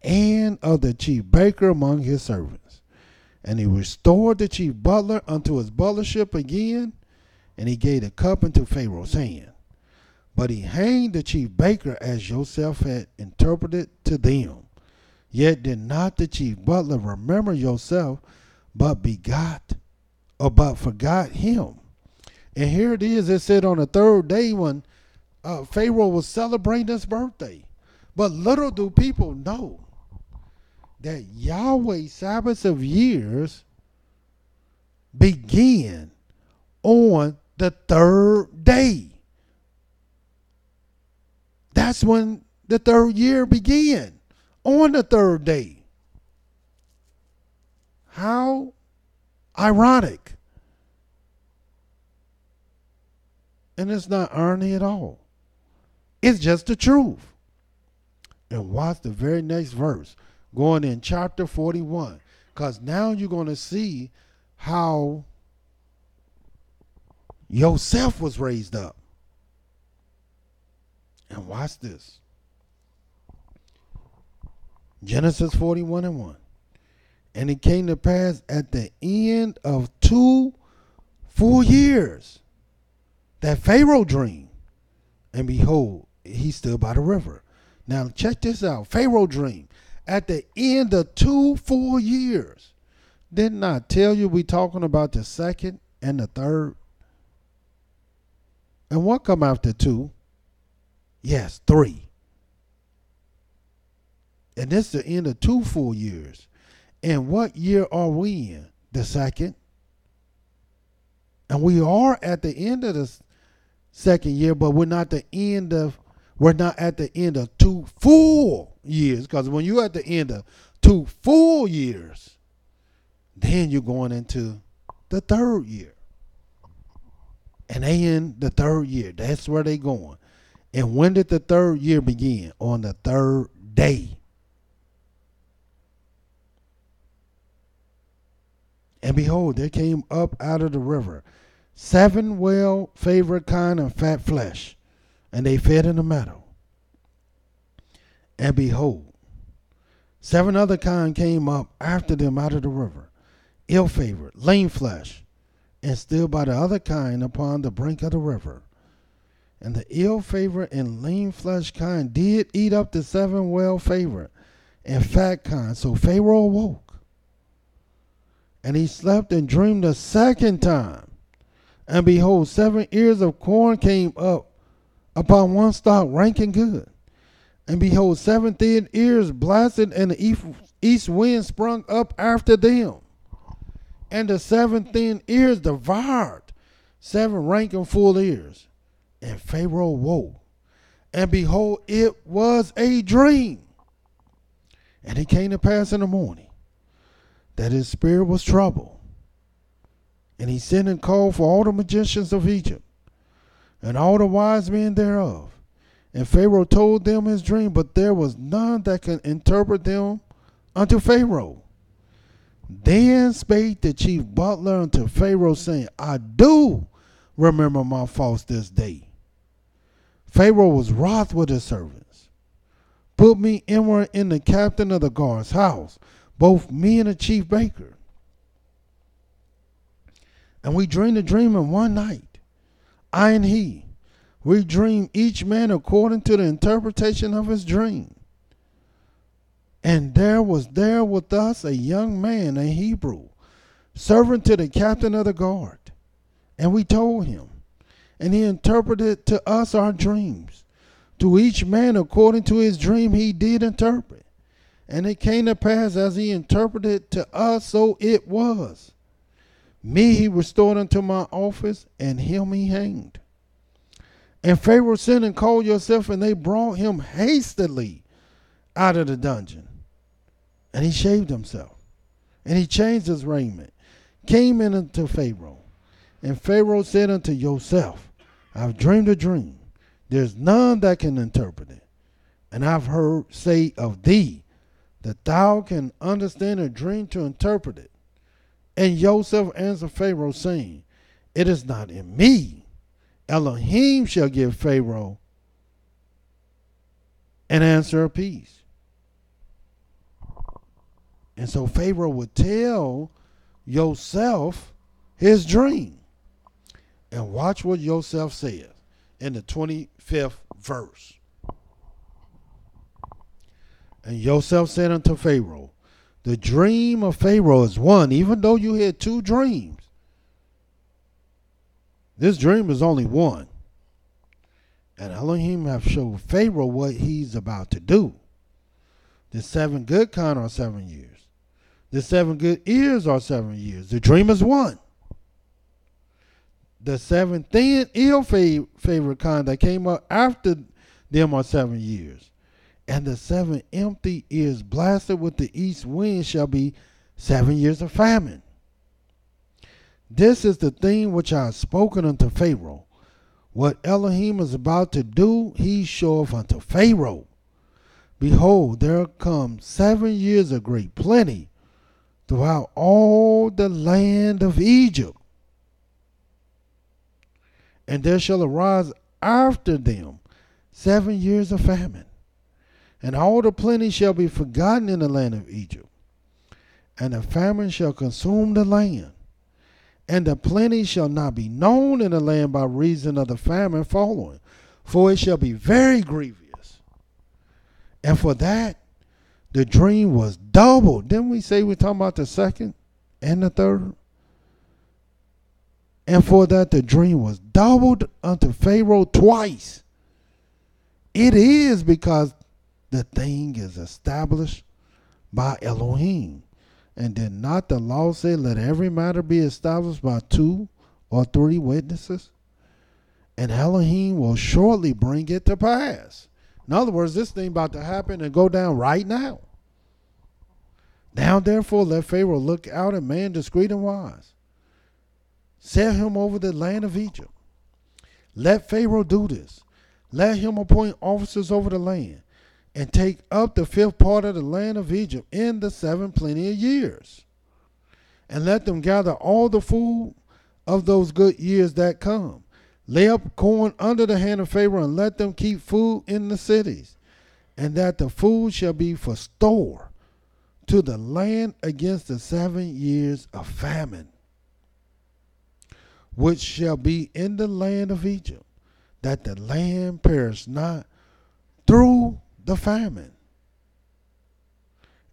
and of the chief baker among his servants. And he restored the chief butler unto his butlership again, and he gave the cup into Pharaoh's hand. But he hanged the chief baker as Joseph had interpreted to them. Yet did not the chief butler remember Joseph, but forgot him. And here it is, it said on the third day when Pharaoh was celebrating his birthday. But little do people know that Yahweh's Sabbath of years began on the third day. That's when the third year began, on the third day. How ironic. And it's not irony at all. It's just the truth. And watch the very next verse, going in chapter 41. Because now you're going to see how Joseph was raised up. And watch this. Genesis 41:1. And it came to pass at the end of 2 full years that Pharaoh dreamed. And behold, he stood by the river. Now check this out. Pharaoh dreamed at the end of 2 full years. Didn't I tell you we talking about the second and the third? And what come after 2? Yes, 3. And this is the end of 2 full years. And what year are we in? The second. And we are at the end of the second year, but we're not at the end of 2 full years. Because when you're at the end of 2 full years, then you're going into the third year. And they in the third year. That's where they going. And when did the third year begin? On the third day. And behold, there came up out of the river 7 well-favored kind of fat flesh, and they fed in the meadow. And behold, 7 other kind came up after them out of the river, ill-favored, lean flesh, and still by the other kind upon the brink of the river. And the ill-favored and lean flesh kind did eat up the 7 well-favored and fat kind. So Pharaoh awoke, and he slept and dreamed a second time. And behold, 7 ears of corn came up upon one stalk, rank and good. And behold, 7 thin ears blasted, and the east wind sprung up after them. And the 7 thin ears devoured 7 rank and full ears. And Pharaoh woke, and behold, it was a dream. And it came to pass in the morning that his spirit was troubled. And he sent and called for all the magicians of Egypt, and all the wise men thereof. And Pharaoh told them his dream, but there was none that could interpret them unto Pharaoh. Then spake the chief butler unto Pharaoh, saying, I do remember my faults this day. Pharaoh was wroth with his servants. Put me inward in the captain of the guard's house, both me and the chief baker. And we dreamed a dream in one night, I and he. We dreamed each man according to the interpretation of his dream. And there was there with us a young man, a Hebrew, servant to the captain of the guard. And we told him, and he interpreted to us our dreams. To each man according to his dream he did interpret. And it came to pass as he interpreted to us, so it was. Me he restored unto my office, and him he hanged. And Pharaoh sent and called Joseph, and they brought him hastily out of the dungeon. And he shaved himself, and he changed his raiment, came in unto Pharaoh. And Pharaoh said unto Joseph, I have dreamed a dream. There's none that can interpret it. And I've heard say of thee that thou can understand a dream to interpret it. And Joseph answered Pharaoh, saying, it is not in me. Elohim shall give Pharaoh an answer of peace. And so Pharaoh would tell Joseph his dream. And watch what Joseph says in the 25th verse. And Joseph said unto Pharaoh, the dream of Pharaoh is one, even though you had two dreams. This dream is only one. And Elohim have showed Pharaoh what he's about to do. The 7 good kind are 7 years. The 7 good years are 7 years. The dream is one. The 7 thin, ill-favored kind that came up after them are 7 years. And the 7 empty ears blasted with the east wind shall be 7 years of famine. This is the thing which I have spoken unto Pharaoh. What Elohim is about to do, he showeth unto Pharaoh. Behold, there come 7 years of great plenty throughout all the land of Egypt. And there shall arise after them 7 years of famine. And all the plenty shall be forgotten in the land of Egypt. And the famine shall consume the land. And the plenty shall not be known in the land by reason of the famine following. For it shall be very grievous. And for that, the dream was doubled. Didn't we say we're talking about the second and the third? And for that, the dream was doubled unto Pharaoh twice. It is because the thing is established by Elohim. And did not the law say, let every matter be established by 2 or 3 witnesses? And Elohim will shortly bring it to pass. In other words, this thing about to happen and go down right now. Now therefore let Pharaoh look out a man discreet and wise. Set him over the land of Egypt. Let Pharaoh do this. Let him appoint officers over the land, and take up the 5th part of the land of Egypt in the 7 plenty of years. And let them gather all the food of those good years that come. Lay up corn under the hand of Pharaoh, and let them keep food in the cities. And that the food shall be for store to the land against the 7 years of famine, which shall be in the land of Egypt, that the land perish not through the famine.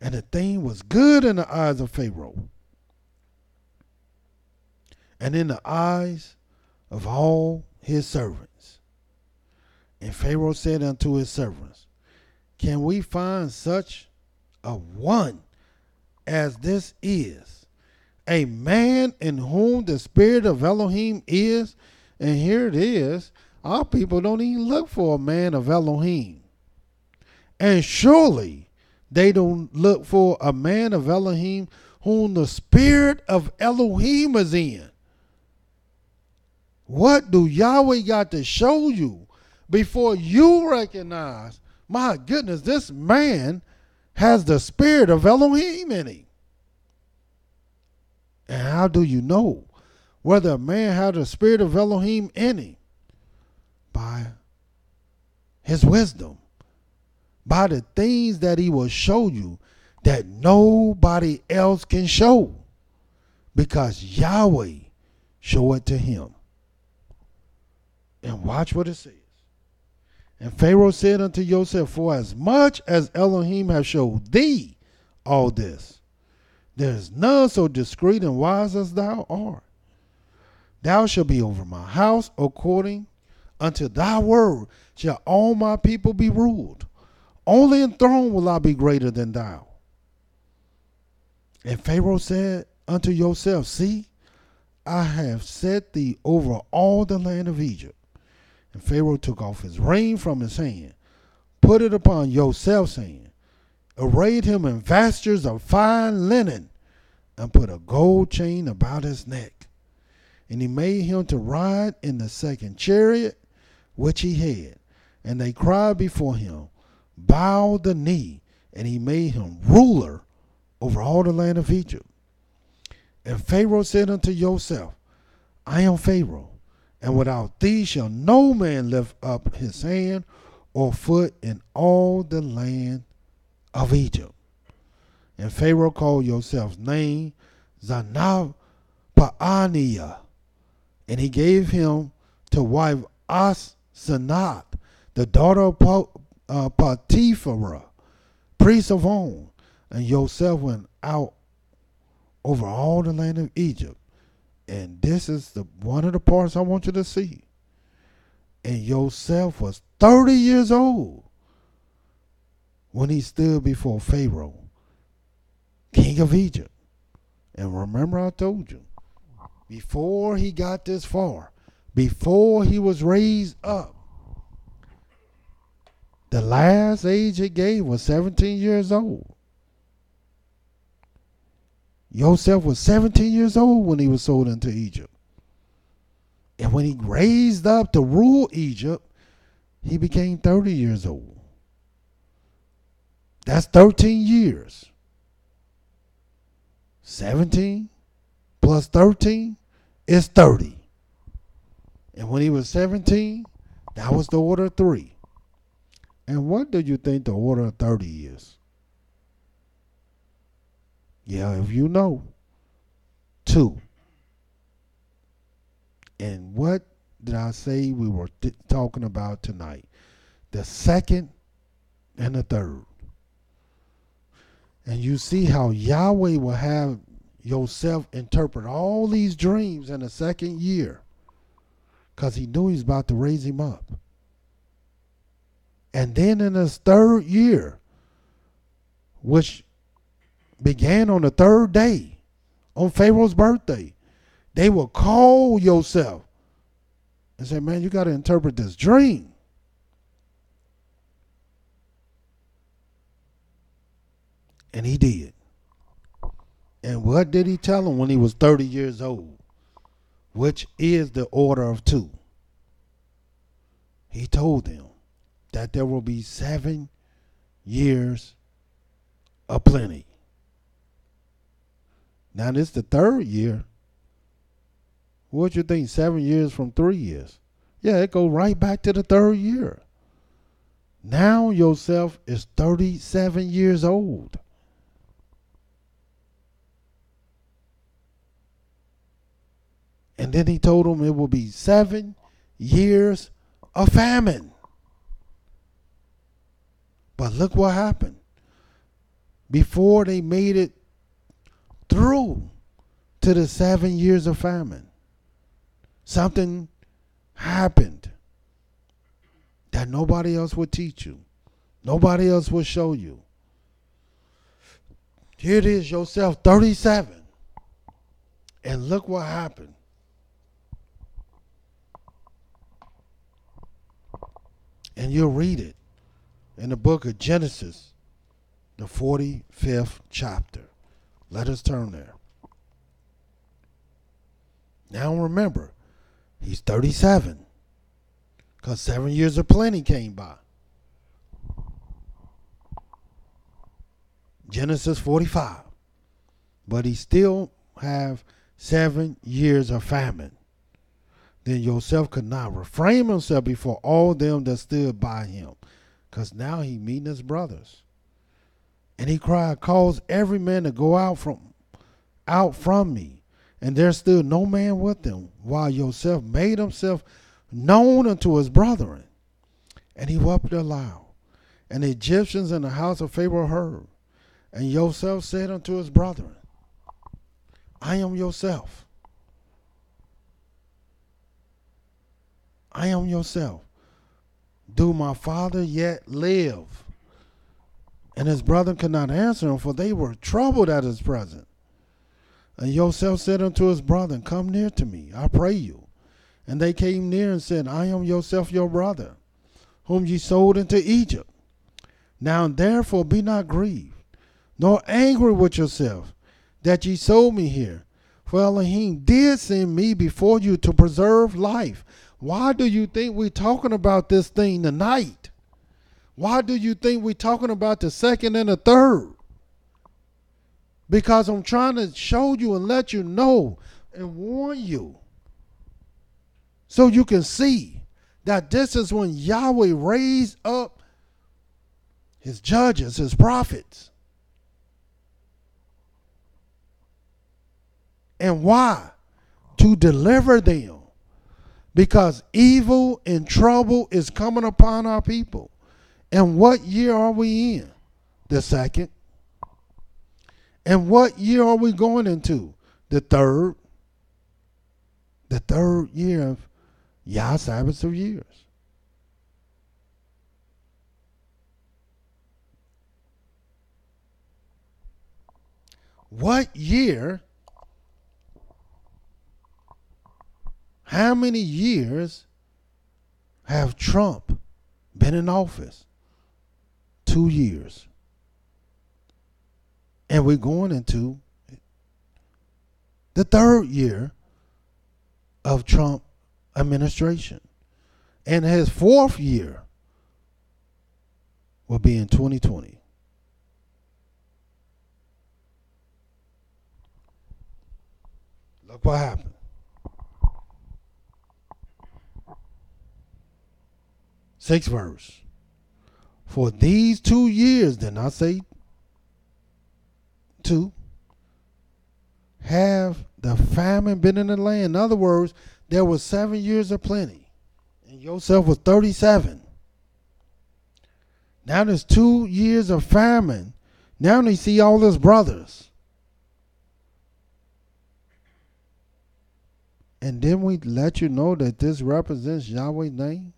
And the thing was good in the eyes of Pharaoh, and in the eyes of all his servants. And Pharaoh said unto his servants, can we find such a one as this is, a man in whom the spirit of Elohim is? And here it is. Our people don't even look for a man of Elohim. And surely they don't look for a man of Elohim whom the spirit of Elohim is in. What do Yahweh got to show you before you recognize, my goodness, this man has the spirit of Elohim in him? And how do you know whether a man has the spirit of Elohim in him? By his wisdom. By the things that he will show you that nobody else can show, because Yahweh show it to him. And watch what it says. And Pharaoh said unto Joseph, for as much as Elohim have showed thee all this, there is none so discreet and wise as thou art. Thou shalt be over my house, according unto thy word shall all my people be ruled. Only in throne will I be greater than thou. And Pharaoh said unto Joseph, see, I have set thee over all the land of Egypt. And Pharaoh took off his ring from his hand, put it upon Joseph's hand, arrayed him in vestures of fine linen, and put a gold chain about his neck. And he made him to ride in the second chariot which he had. And they cried before him, bowed the knee, and he made him ruler over all the land of Egypt. And Pharaoh said unto Joseph, I am Pharaoh, and without thee shall no man lift up his hand or foot in all the land of Egypt. And Pharaoh called Joseph's name Zanavpaaniah, and he gave him to wife Asenath, the daughter of Potiphar, priest of On. And Joseph went out over all the land of Egypt. And this is one of the parts I want you to see. And Joseph was 30 years old when he stood before Pharaoh, king of Egypt. And remember, I told you, before he got this far, before he was raised up, the last age he gave was 17 years old. Joseph was 17 years old when he was sold into Egypt. And when he raised up to rule Egypt, he became 30 years old. That's 13 years. 17 plus 13 is 30. And when he was 17, that was the order of 3. And what do you think the order of 30 is? Yeah, if you know, 2. And what did I say we were talking about tonight? The second and the third. And you see how Yahweh will have Joseph interpret all these dreams in the second year, because he knew he's about to raise him up. And then in his third year, which began on the third day, on Pharaoh's birthday, they will call Joseph and say, man, you got to interpret this dream. And he did. And what did he tell him when he was 30 years old? Which is the order of 2. He told them that there will be 7 years of plenty. Now this is the third year. What you think, 7 years from 3 years? Yeah, it goes right back to the third year. Now Joseph is 37 years old. And then he told him it will be 7 years of famine. But look what happened. Before they made it through to the 7 years of famine, something happened that nobody else would teach you. Nobody else will show you. Here it is, Joseph, 37. And look what happened. And you'll read it in the book of Genesis, the 45th chapter. Let us turn there. Now remember, he's 37, because 7 years of plenty came by. Genesis 45. But he still have 7 years of famine. Then Joseph could not refrain himself before all them that stood by him, because now he meeting his brothers. And he cried, cause every man to go out from me. And there stood no man with them, while Joseph made himself known unto his brethren. And he wept aloud. And the Egyptians in the house of Pharaoh heard. And Joseph said unto his brethren, I am Joseph. I am Joseph. Do my father yet live? And his brethren could not answer him, for they were troubled at his presence. And Joseph said unto his brethren, come near to me, I pray you. And they came near and said, I am Joseph your brother, whom ye sold into Egypt. Now therefore be not grieved, nor angry with yourself, that ye sold me here. For Elohim did send me before you to preserve life. Why do you think we're talking about this thing tonight? Why do you think we're talking about the second and the third? Because I'm trying to show you and let you know and warn you so you can see that this is when Yahweh raised up his judges, his prophets. And why? To deliver them. Because evil and trouble is coming upon our people. And what year are we in? The second. And what year are we going into? The third. The third year of YAH's Sabbath of years. What year? How many years have Trump been in office? 2 years. And we're going into the third year of Trump administration. And his fourth year will be in 2020. Look what happened. 6th verse. For these 2 years, did not say 2, have the famine been in the land. In other words, there was 7 years of plenty. And Joseph was 37. Now there's 2 years of famine. Now they see all his brothers. And then we let you know that this represents Yahweh's name.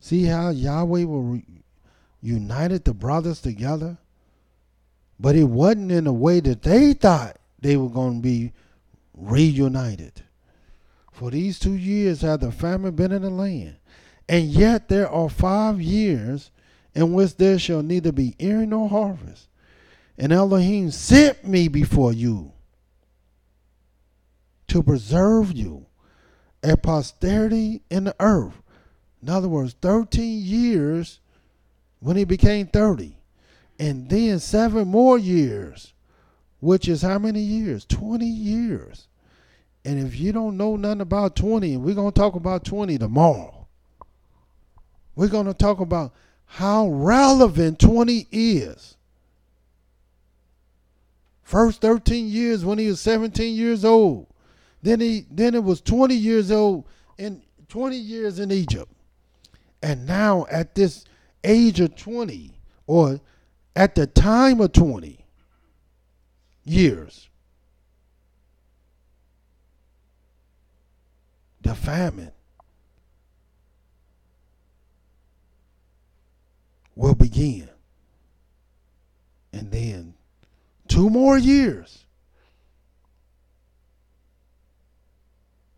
See how Yahweh will united the brothers together? But it wasn't in a way that they thought they were going to be reunited. For these 2 years have the famine been in the land. And yet there are 5 years in which there shall neither be earing nor harvest. And Elohim sent me before you to preserve you a posterity in the earth. In other words, 13 years when he became 30. And then 7 more years, which is how many years? 20 years. And if you don't know nothing about 20, and we're going to talk about 20 tomorrow, we're going to talk about how relevant 20 is. First 13 years when he was 17 years old. Then it was 20 years old and 20 years in Egypt. And now at this age of 20, or at the time of 20 years, the famine will begin. And then 2 more years,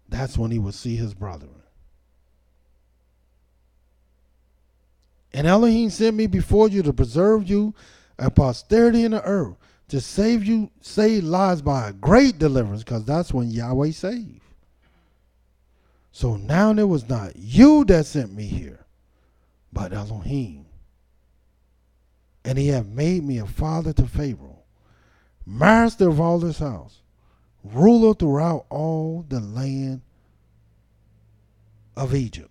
that's when he will see his brethren. And Elohim sent me before you to preserve you a posterity in the earth, to save lives by a great deliverance, because that's when Yahweh saved. So now it was not you that sent me here, but Elohim. And he have made me a father to Pharaoh, master of all this house, ruler throughout all the land of Egypt.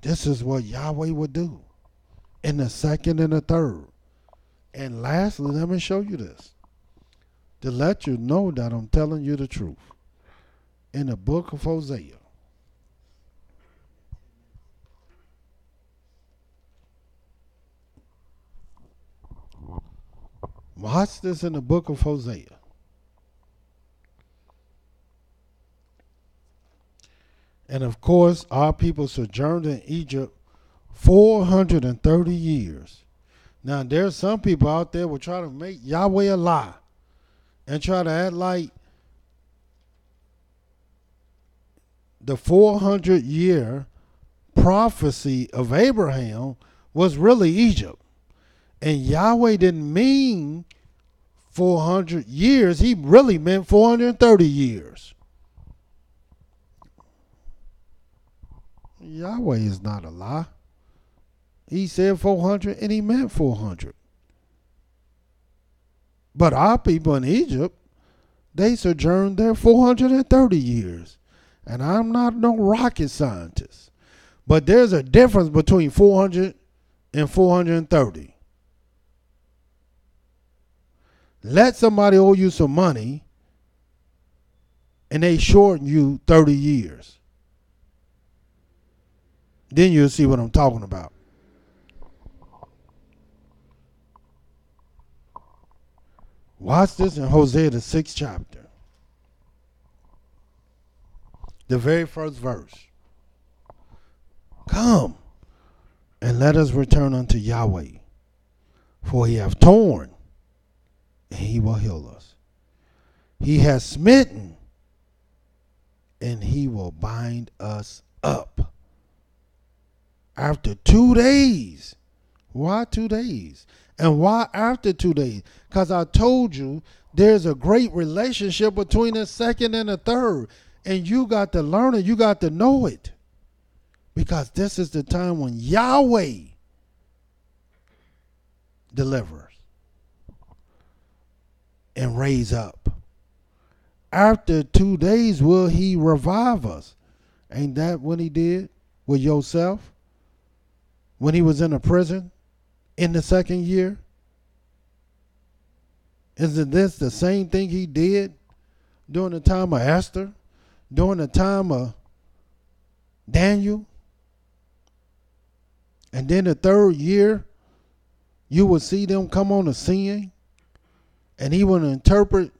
This is what Yahweh would do in the second and the third. And lastly, let me show you this, to let you know that I'm telling you the truth. In the book of Hosea, watch this in the book of Hosea. And of course, our people sojourned in Egypt 430 years. Now, there's some people out there will try to make Yahweh a lie and try to act like the 400-year prophecy of Abraham was really Egypt. And Yahweh didn't mean 400 years. He really meant 430 years. Yahweh is not a lie. He said 400 and he meant 400. But our people in Egypt, they sojourned there 430 years. And I'm not no rocket scientist. But there's a difference between 400 and 430. Let somebody owe you some money and they shorten you 30 years. Then you'll see what I'm talking about. Watch this in Hosea, the 6th chapter. The very first verse. Come and let us return unto Yahweh, for he hath torn and he will heal us. He has smitten and he will bind us up. After 2 days. Why 2 days? And why after 2 days? Because I told you there's a great relationship between the second and the third. And you got to learn it. You got to know it. Because this is the time when Yahweh delivers and raise up. After 2 days will he revive us. Ain't that what he did with Yosef? When he was in a prison in the second year? Isn't this the same thing he did during the time of Esther? During the time of Daniel? And then the third year, you will see them come on the scene and he will interpret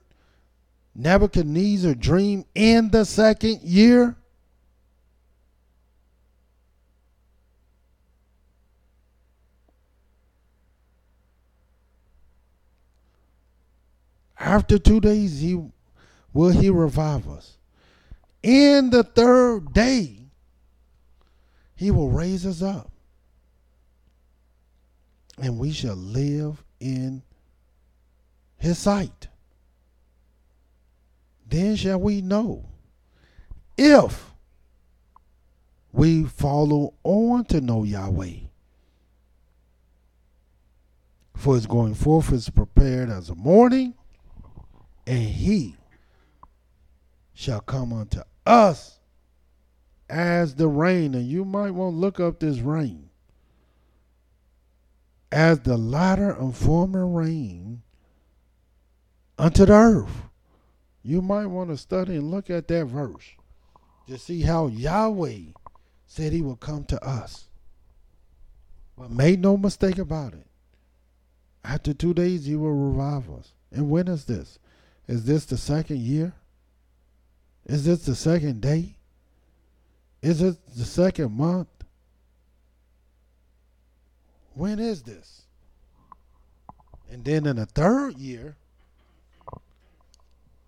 Nebuchadnezzar's dream in the second year? After 2 days, he revive us. In the third day, he will raise us up. And we shall live in his sight. Then shall we know if we follow on to know Yahweh. For his going forth is prepared as a morning, and he shall come unto us as the rain. And you might want to look up this rain. As the latter and former rain unto the earth. You might want to study and look at that verse to see how Yahweh said he will come to us. But make no mistake about it. After 2 days, he will revive us. And when is this? Is this the second year? Is this the second day? Is it the second month? When is this? And then in the third year,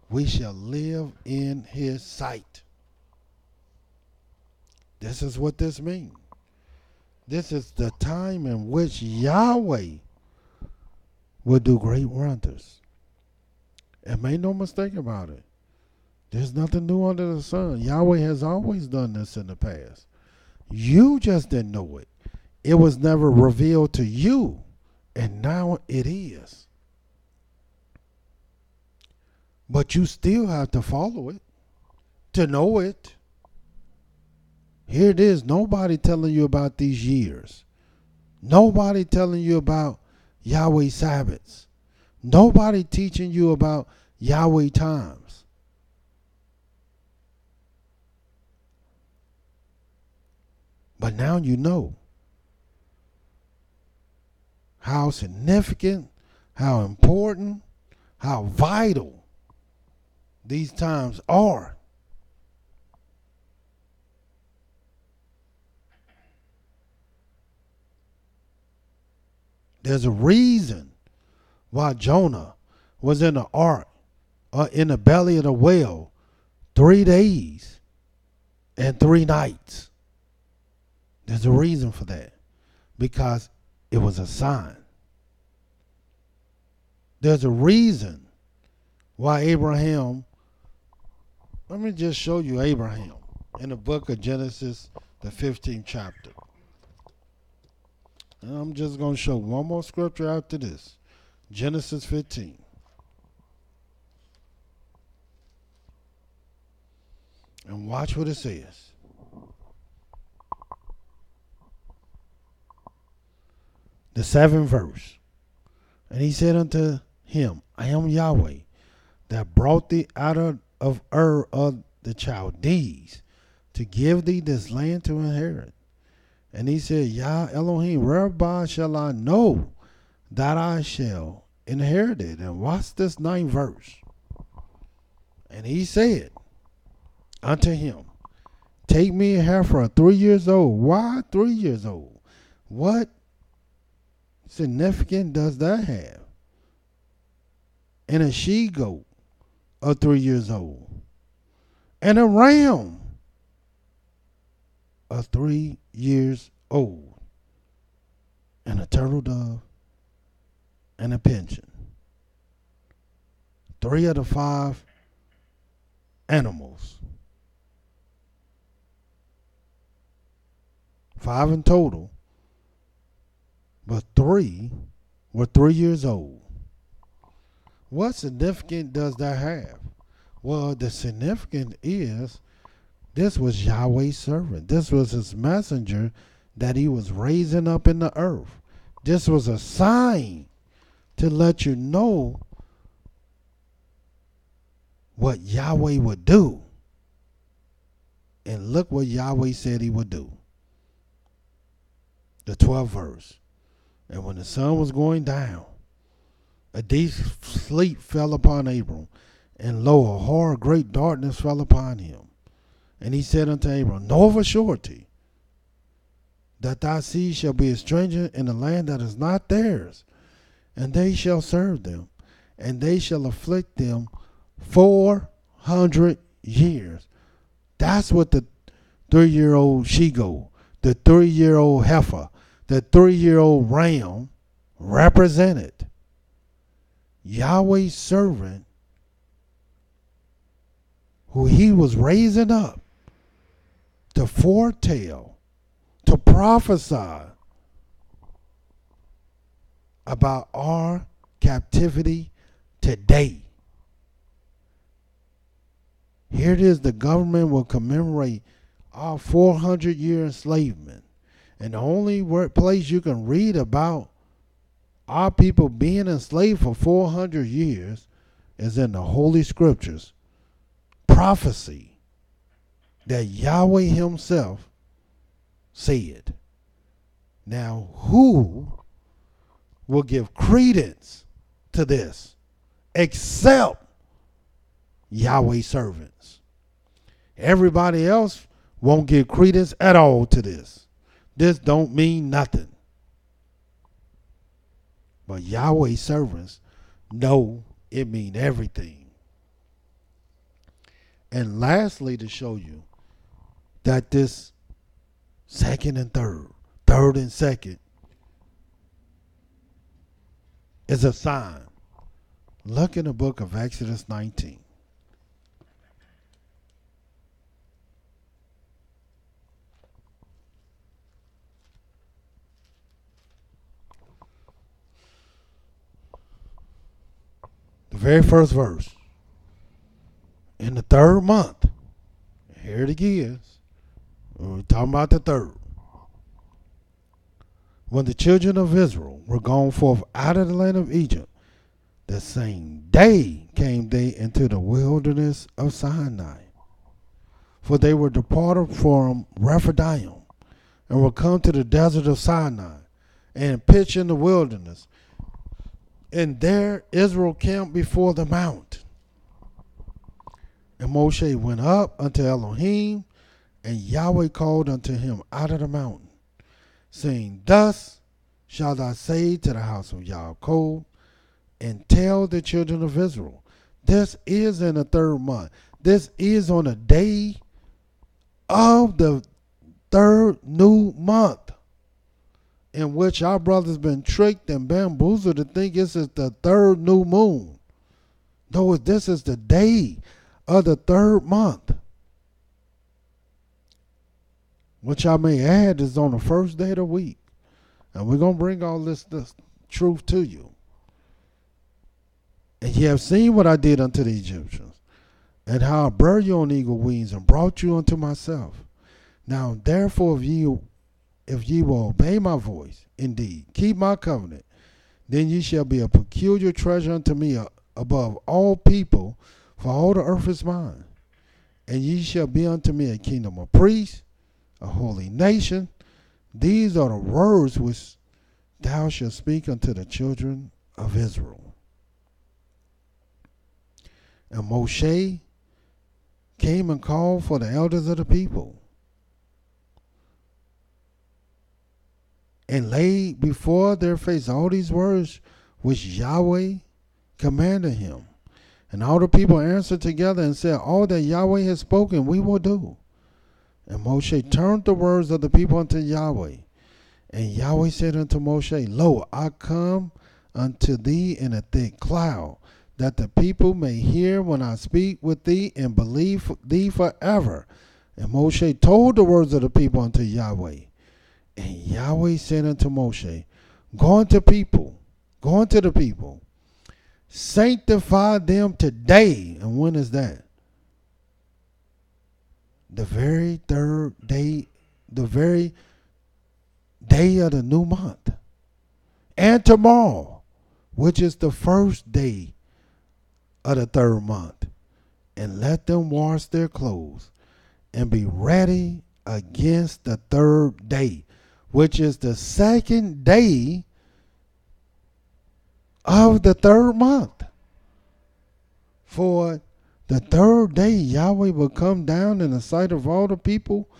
we shall live in his sight. This is what this means. This is the time in which Yahweh will do great wonders. And make no mistake about it. There's nothing new under the sun. Yahweh has always done this in the past. You just didn't know it. It was never revealed to you. And now it is. But you still have to follow it to know it. Here it is. Nobody telling you about these years. Nobody telling you about Yahweh Sabbaths. Nobody teaching you about Yahweh times. But now you know how significant, how important, how vital these times are. There's a reason why Jonah was in the ark, in the belly of the whale, 3 days and 3 nights. There's a reason for that. Because it was a sign. There's a reason why Abraham, let me just show you Abraham in the book of Genesis the 15th chapter. And I'm just going to show one more scripture after this. Genesis 15. And watch what it says. The 7th verse. And he said unto him, I am Yahweh, that brought thee out of Ur of the Chaldees, to give thee this land to inherit. And he said, Yah Elohim, whereby shall I know that I shall inherit it? And watch this 9th verse. And he said unto him, take me a heifer 3 years old. Why 3 years old? What significance does that have? And a she-goat of 3 years old. And a ram of 3 years old. And a turtle dove and a pigeon. 3 of the 5 animals. 5 in total, but 3 were 3 years old. What significance does that have? Well, the significance is this was Yahweh's servant. This was his messenger that he was raising up in the earth. This was a sign to let you know what Yahweh would do. And look what Yahweh said he would do. The 12th verse. And when the sun was going down, a deep sleep fell upon Abram, and lo, a horror, great darkness fell upon him. And he said unto Abram, know of a surety that thy seed shall be a stranger in a land that is not theirs, and they shall serve them, and they shall afflict them 400 years. That's what the 3-year-old she-goat, the 3-year-old heifer, the 3-year-old ram represented. Yahweh's servant, who he was raising up to foretell, to prophesy about our captivity today. Here it is, the government will commemorate our 400-year enslavement. And the only place you can read about our people being enslaved for 400 years is in the Holy Scriptures. Prophecy that Yahweh himself said. Now, who will give credence to this except Yahweh's servants? Everybody else won't give credence at all to this. This don't mean nothing. But Yahweh's servants know it mean everything. And lastly, to show you that this second and third and second, is a sign. Look in the book of Exodus 19. The very first verse. In the 3rd month, here it is. We're talking about the 3rd. When the children of Israel were gone forth out of the land of Egypt, the same day came they into the wilderness of Sinai. For they were departed from Rephidim, and were come to the desert of Sinai, and pitched in the wilderness. And there Israel camped before the mount. And Moshe went up unto Elohim, and Yahweh called unto him out of the mountain, saying, thus shalt thou say to the house of Yaakov, and tell the children of Israel, this is in the 3rd month. This is on the day of the 3rd new month, in which our brothers been tricked and bamboozled to think this is the 3rd new moon. Though this is the day of the 3rd month. which I may add is on the first day of the week. And we're going to bring all this truth to you. And ye have seen what I did unto the Egyptians, and how I bare you on eagle wings and brought you unto myself. Now therefore if ye will obey my voice, indeed, keep my covenant, then ye shall be a peculiar treasure unto me above all people, for all the earth is mine. And ye shall be unto me a kingdom of priests, a holy nation. These are the words which thou shalt speak unto the children of Israel. And Moshe came and called for the elders of the people, and laid before their face all these words which Yahweh commanded him. And all the people answered together and said, all that Yahweh has spoken we will do. And Moshe turned the words of the people unto Yahweh. And Yahweh said unto Moshe, lo, I come unto thee in a thick cloud, that the people may hear when I speak with thee and believe thee forever. And Moshe told the words of the people unto Yahweh. And Yahweh said unto Moshe, go unto the people, sanctify them today. And when is that? The very third day, the very day of the new month. And tomorrow, which is the first day of the third month. And let them wash their clothes and be ready against the third day, which is the second day of the third month. For the third day Yahweh will come down in the sight of all the people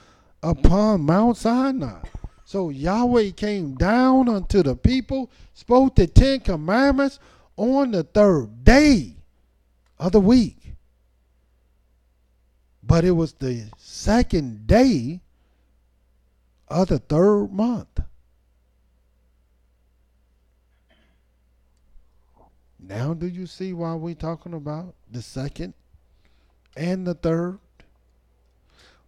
upon Mount Sinai. So Yahweh came down unto the people, spoke the 10 commandments on the third day of the week. But it was the second day of the third month. Now do you see why we're talking about the second and the third?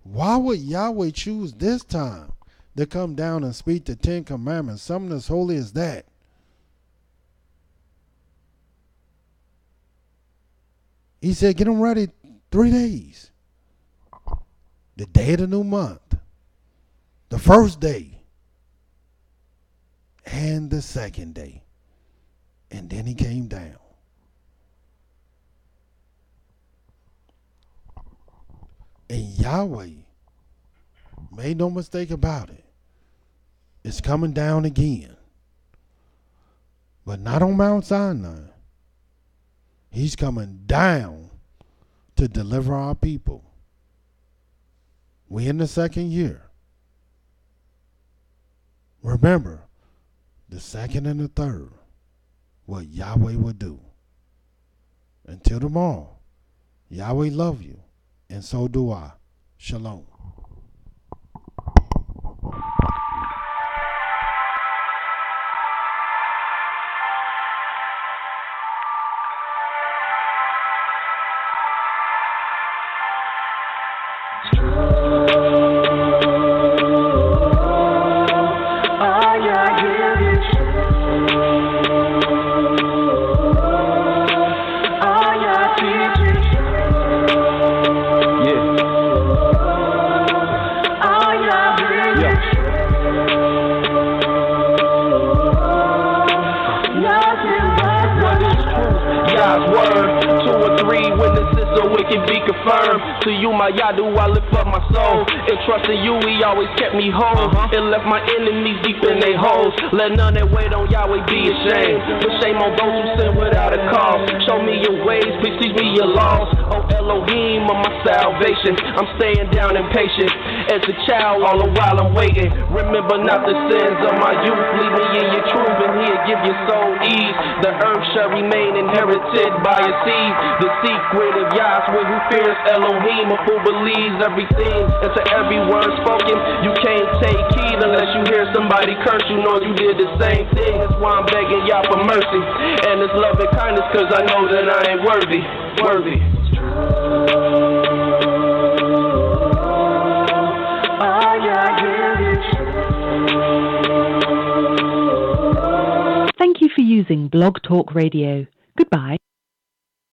Why would Yahweh choose this time to come down and speak the 10 commandments, something as holy as that? He said, get them ready 3 days. The day of the new month, the first day, and the second day. And then he came down. And Yahweh, made no mistake about it, is coming down again. But not on Mount Sinai. He's coming down to deliver our people. We're in the second year. Remember, the second and the third, what Yahweh will do. Until tomorrow, Yahweh love you, and so do I. Shalom. To you, my Yah, do I lift up my soul. And trusting you, he always kept me whole. And left my enemies deep in their holes. Let none that wait on Yahweh be ashamed. But shame on those who sin without a cause. Show me your ways, please teach me your laws. Oh Elohim of my salvation, I'm staying down impatient. As a child, all the while I'm waiting. Remember not the sins of my youth. Lead me in your truth, and he'll give your soul ease. The earth shall remain inherited by a seed. The secret of Yahweh who fears Elohim, of who believes everything. And to every word spoken, you can't take heed unless you hear somebody curse you, know you did the same thing. That's why I'm begging Yah for mercy and His love and kindness, cause I know that I ain't worthy. Oh, yeah, yeah. using Blog Talk Radio. Goodbye.